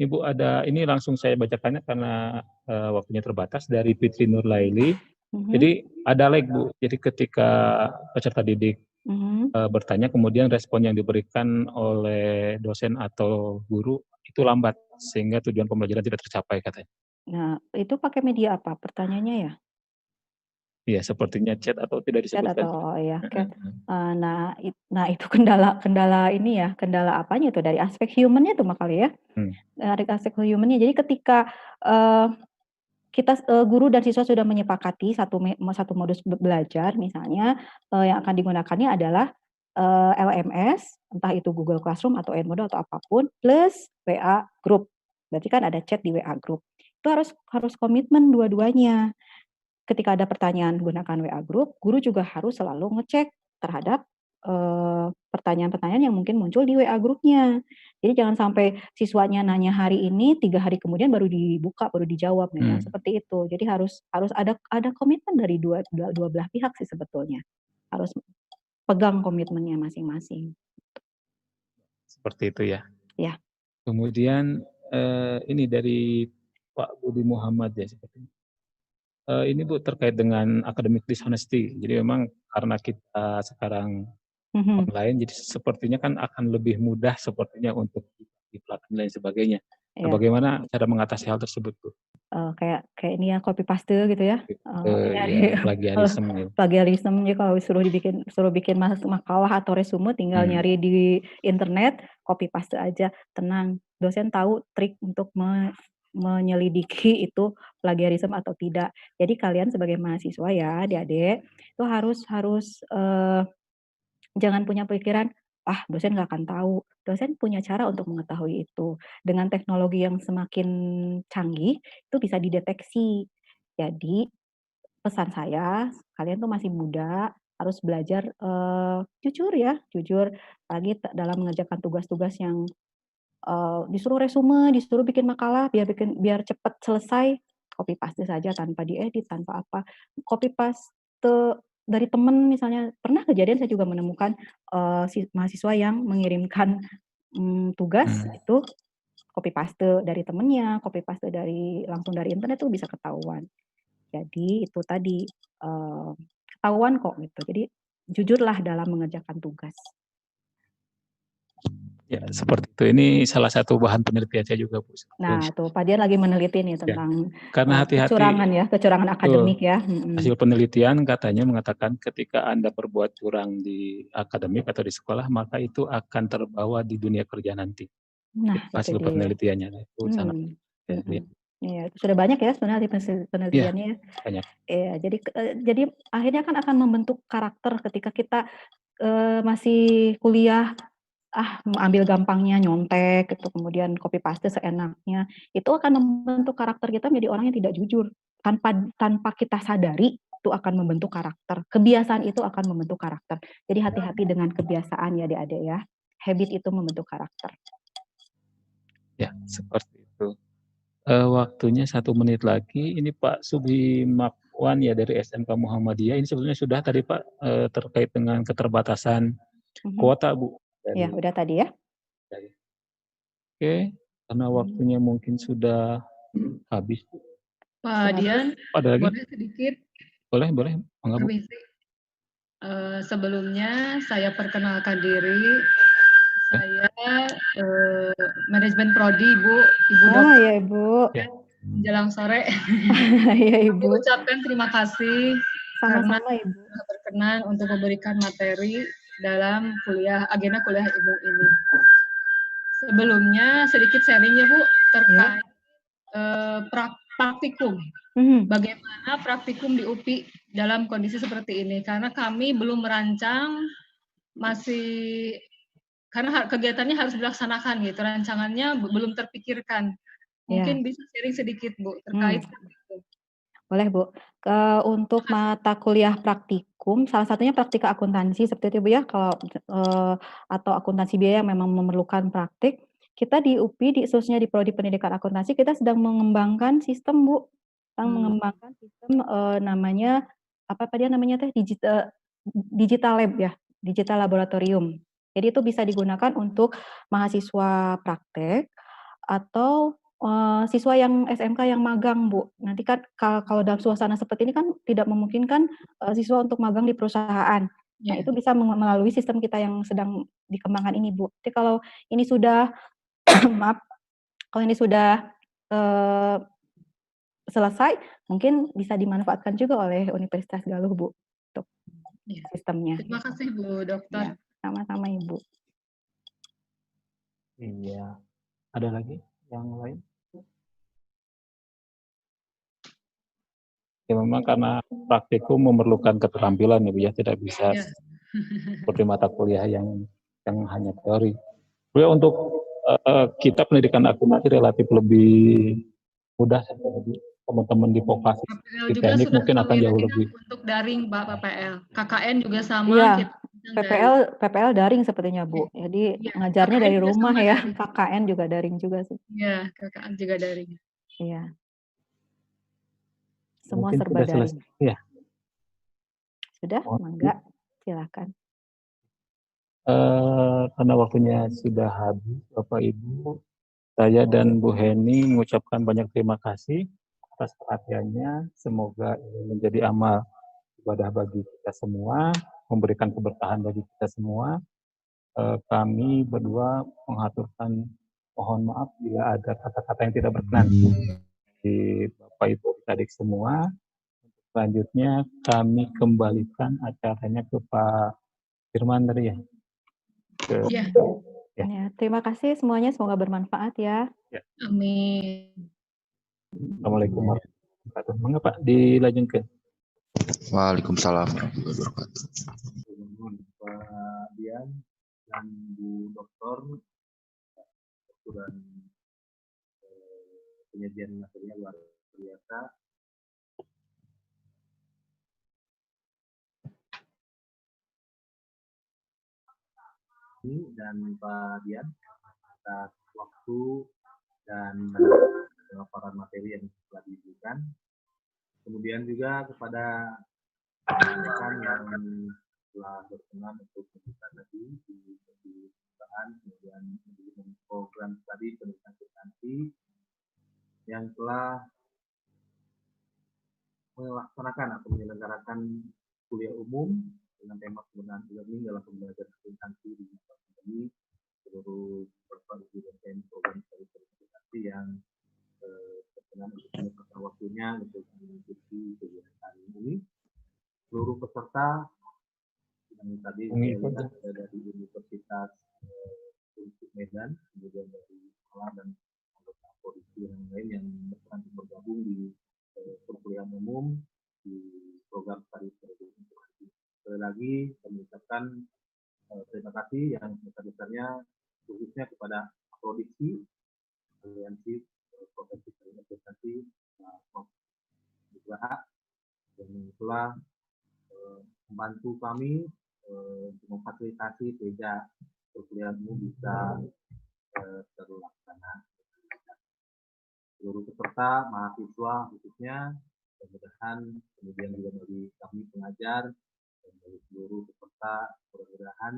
Ibu ada ini langsung saya bacakannya karena waktunya terbatas dari Fitri Nurlaili. Jadi ada like Bu. Jadi ketika peserta didik bertanya, kemudian respon yang diberikan oleh dosen atau guru itu lambat sehingga tujuan pembelajaran tidak tercapai katanya. Nah, itu pakai media apa? Pertanyaannya ya? Iya, sepertinya chat atau tidak disebutkan. Chat atau ya. Nah itu kendala ini ya, kendala apanya itu dari aspek human-nya tuh makanya ya. Dari aspek human-nya. Jadi ketika kita guru dan siswa sudah menyepakati satu modus belajar misalnya yang akan digunakannya adalah LMS, entah itu Google Classroom atau Edmodo atau apapun, plus WA group. Berarti kan ada chat di WA group. Itu harus komitmen dua-duanya. Ketika ada pertanyaan gunakan WA group, guru juga harus selalu ngecek terhadap pertanyaan-pertanyaan yang mungkin muncul di WA grupnya. Jadi jangan sampai siswanya nanya hari ini, 3 hari kemudian baru dibuka, baru dijawab, ya seperti itu. Jadi harus ada komitmen dari dua belah pihak sih sebetulnya. Harus pegang komitmennya masing-masing. Seperti itu ya. Ya. Kemudian ini dari Pak Budi Muhammad ya sepertinya. Ini Bu terkait dengan academic dishonesty. Jadi memang karena kita sekarang online, jadi sepertinya kan akan lebih mudah sepertinya untuk di platform dan lain sebagainya. Nah, bagaimana cara mengatasi hal tersebut Bu? Kayak ini ya copy paste gitu ya. Plagiarisme gitu. Plagiarisme ya kalau suruh bikin makalah atau resume tinggal nyari di internet, copy paste aja. Tenang, dosen tahu trik untuk menyelidiki itu plagiarisme atau tidak. Jadi kalian sebagai mahasiswa ya, adik-adik, itu harus jangan punya pikiran, dosen nggak akan tahu. Dosen punya cara untuk mengetahui itu. Dengan teknologi yang semakin canggih, itu bisa dideteksi. Jadi pesan saya, kalian tuh masih muda, harus belajar jujur ya, jujur lagi dalam mengerjakan tugas-tugas yang disuruh resume, disuruh bikin makalah, biar cepat selesai, copy paste saja tanpa diedit, tanpa apa. Copy paste dari teman misalnya, pernah kejadian saya juga menemukan mahasiswa yang mengirimkan tugas itu copy paste dari temennya, copy paste langsung dari internet tuh bisa ketahuan. Jadi itu tadi ketahuan kok gitu. Jadi jujurlah dalam mengerjakan tugas. Ya, seperti itu. Ini salah satu bahan penelitian saya juga, Bu. Nah, tuh Pak Dian lagi meneliti nih tentang Karena hati-hati kecurangan ya, kecurangan akademik ya. Hasil penelitian katanya mengatakan ketika Anda berbuat curang di akademik atau di sekolah, maka itu akan terbawa di dunia kerja nanti. Nah, Hasil itu dia. penelitiannya itu sangat Iya, itu sudah banyak ya sebenarnya penelitiannya. Iya, banyak. Iya, jadi akhirnya kan akan membentuk karakter ketika kita masih kuliah, ambil gampangnya nyontek gitu, kemudian copy paste seenaknya, itu akan membentuk karakter kita menjadi orang yang tidak jujur. Tanpa kita sadari, itu akan membentuk karakter. Kebiasaan itu akan membentuk karakter. Jadi hati-hati dengan kebiasaan ya adik-adik ya. Habit itu membentuk karakter. Ya, seperti itu. Waktunya 1 menit lagi. Ini Pak Subimakwan ya dari SMK Muhammadiyah. Ini sebetulnya sudah tadi Pak terkait dengan keterbatasan kuota Bu. Ya, udah tadi ya. Oke, karena waktunya mungkin sudah habis. Pak Dian, ada lagi? boleh sedikit? Boleh. Enggak, Bu. Sebelumnya saya perkenalkan diri. Saya manajemen prodi Ibu Dokter. Ya Ibu. Menjelang sore. Ya Ibu. Ucapkan terima kasih sama-sama karena Ibu berkenan untuk memberikan materi dalam agenda kuliah Ibu ini. Sebelumnya sedikit sharing ya Bu terkait praktikum. Bagaimana praktikum di UPI dalam kondisi seperti ini? Karena kami belum merancang, karena kegiatannya harus dilaksanakan gitu, rancangannya belum terpikirkan. Mungkin bisa sharing sedikit Bu terkait itu. Boleh Bu. Untuk mata kuliah praktikum, salah satunya praktika akuntansi seperti itu Bu ya. Kalau atau akuntansi biaya yang memang memerlukan praktik, kita di UPI, khususnya di Prodi Pendidikan Akuntansi, kita sedang mengembangkan sistem Bu. Mengembangkan sistem namanya apa tadi namanya teh digital lab ya, digital laboratorium. Jadi itu bisa digunakan untuk mahasiswa praktek atau siswa yang SMK yang magang Bu. Nanti kan kalau dalam suasana seperti ini kan tidak memungkinkan siswa untuk magang di perusahaan. Nah itu bisa melalui sistem kita yang sedang dikembangkan ini Bu. Jadi kalau ini sudah maaf, kalau ini sudah selesai, mungkin bisa dimanfaatkan juga oleh Universitas Galuh Bu untuk sistemnya. Terima kasih Bu Dokter. Ya, sama-sama Ibu. Iya. Ada lagi yang lain? Ya memang karena praktikum memerlukan keterampilan ya Bu ya, tidak bisa seperti mata kuliah yang hanya teori. Bu ya, untuk kita pendidikan akuntansi relatif lebih mudah seperti teman-teman di vokasi di teknik mungkin akan jauh lebih. Untuk daring Pak PPL, KKN juga sama. Iya, PPL daring sepertinya Bu. Jadi ngajarnya dari rumah ya, KKN juga daring juga sih. Iya, KKN juga daring. Iya. Semua mungkin serba daring. Ya. Sudah, mangga, silakan. Karena waktunya sudah habis, Bapak Ibu, saya dan Bu Heni mengucapkan banyak terima kasih atas perhatiannya. Semoga ini menjadi amal ibadah bagi kita semua, memberikan keberkahan bagi kita semua. Kami berdua mengaturkan mohon maaf bila ada kata-kata yang tidak berkenan di Bapak Ibu adik semua. Selanjutnya kami kembalikan acaranya ke Pak Firman tadi ya. Ya, terima kasih semuanya, semoga bermanfaat ya. Amin. Assalamualaikum warahmatullahi wabarakatuh. Mengapa Pak dilanjutkan? Waalaikumsalam warahmatullahi wabarakatuh. Pak Dian dan Bu Dokter dan penyajian materinya luar biasa. Dan Pak Dian atas waktu dan pemaparan materi yang telah diberikan. Kemudian juga kepada rekan yang telah berkenan untuk memberikan tadi di perusahaan, kemudian di program tadi pendidikan akuntansi yang telah melaksanakan atau menyelenggarakan kuliah umum dengan tema penggunaan e-learning dalam pembelajaran akuntansi di masa pandemi seluruh Bapak Ibu dan program verifikasi yang berkenan untuk menyempatkan waktunya untuk mengikuti kegiatan ini. Seluruh peserta yang tadi saya lihat ada dari Universitas Medan, kemudian dari sekolah dan anggota polisi yang lain yang bergabung di perkuliahan umum di program studi verifikasi. Sekali lagi kami ucapkan terima kasih yang sebesar-besarnya khususnya kepada Prodiksi Aliansi Profesi Verifikasi Nugraha yang telah membantu kami untuk memfasilitasi sehingga perkuliahan umum bisa terlaksana. Seluruh peserta, mahasiswa khususnya, mudah-mudahan kemudian juga bagi kami pengajar dan bagi seluruh peserta, mudah-mudahan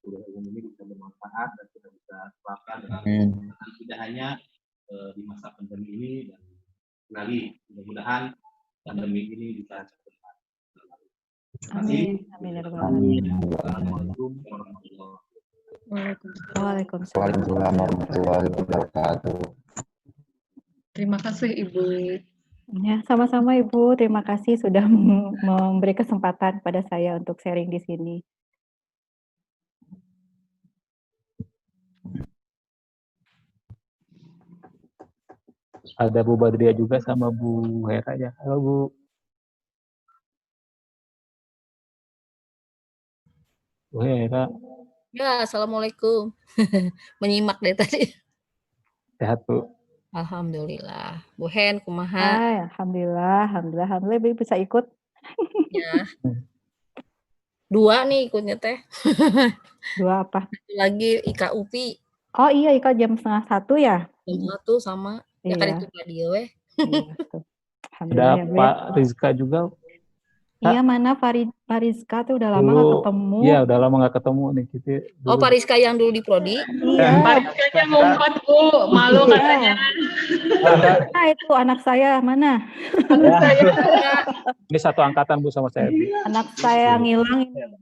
kuliah umum ini bisa bermanfaat dan kita bisa terapkan tidak hanya di masa pandemi ini dan lagi mudah-mudahan pandemi ini bisa cepat. Amin. Amin. Assalamualaikum warahmatullahi wabarakatuh. Waalaikumsalam warahmatullahi wabarakatuh. Terima kasih Ibu. Ya, sama-sama Ibu. Terima kasih sudah memberi kesempatan pada saya untuk sharing di sini. Ada Bu Badria juga sama Bu Hera ya. Halo Bu. Bu Hera. Ya, Assalamualaikum. Menyimak deh tadi. Sehat Bu. Alhamdulillah. Bu Hen, kumaha? Hai, alhamdulillah Ibu bisa ikut. Ya. 2 nih ikutnya teh. 2 apa? Satu lagi Ika Upi. Oh iya, Ika jam 12:30 ya? Jam 1 sama. Ya kan itu radio weh. Alhamdulillah Ada ya, Pak Rizka juga. Iya, mana Fariska tuh udah lama nggak ketemu. Iya, udah lama nggak ketemu nih kita. Oh, Pak Rizka yang dulu di Prodi? Iya. Pak Rizkanya ngumpet Bu, malu katanya. Nah, itu anak saya mana? Anak saya. Ini satu angkatan Bu sama saya. Anak saya yang hilang ini.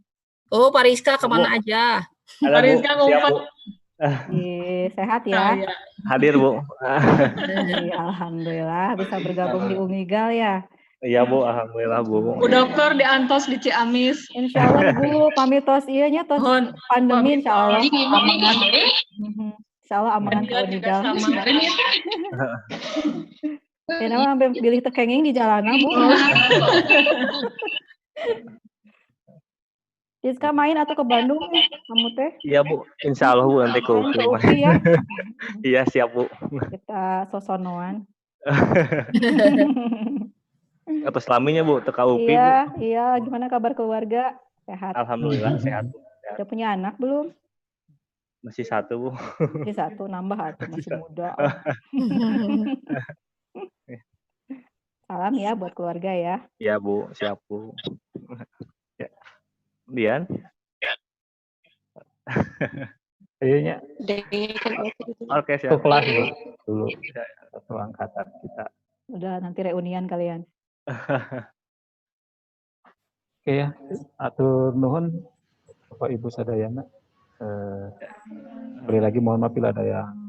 Oh, Pak Rizka kemana aja? Pak Rizka ngumpet. Sehat ya? Hadir Bu. Alhamdulillah bisa bergabung di Umigal ya. Iya Bu, alhamdulillah Bu. Bu Dokter di Antos di Ciamis. Insya Allah Ibu pamit tos iyanya tos pandemi insya Allah amangan. Insya Allah amangan ke Umigal. Kenapa sampai pilih tekenging di jalanan Bu? Rizka main atau ke Bandung kamu teh? Iya Bu, insya Allah Bu nanti ke UPI. Ya? Iya siap Bu. Kita sosonoan. Atau selaminya Bu, teka UPI Bu. Iya. Gimana kabar keluarga? Sehat? Alhamdulillah sehat Bu. Udah punya anak belum? Masih 1 Bu. Masih 1, nambah atau masih muda. Salam ya buat keluarga ya. Iya Bu, siap Bu. Dian? Kayaknya. Oke, siap. Kelas dulu. Satu angkatan kita. Udah nanti reunian kalian. Oke ya, atur nuhun Bapak Ibu sadayana. Sekali lagi mohon maaf bila ada yang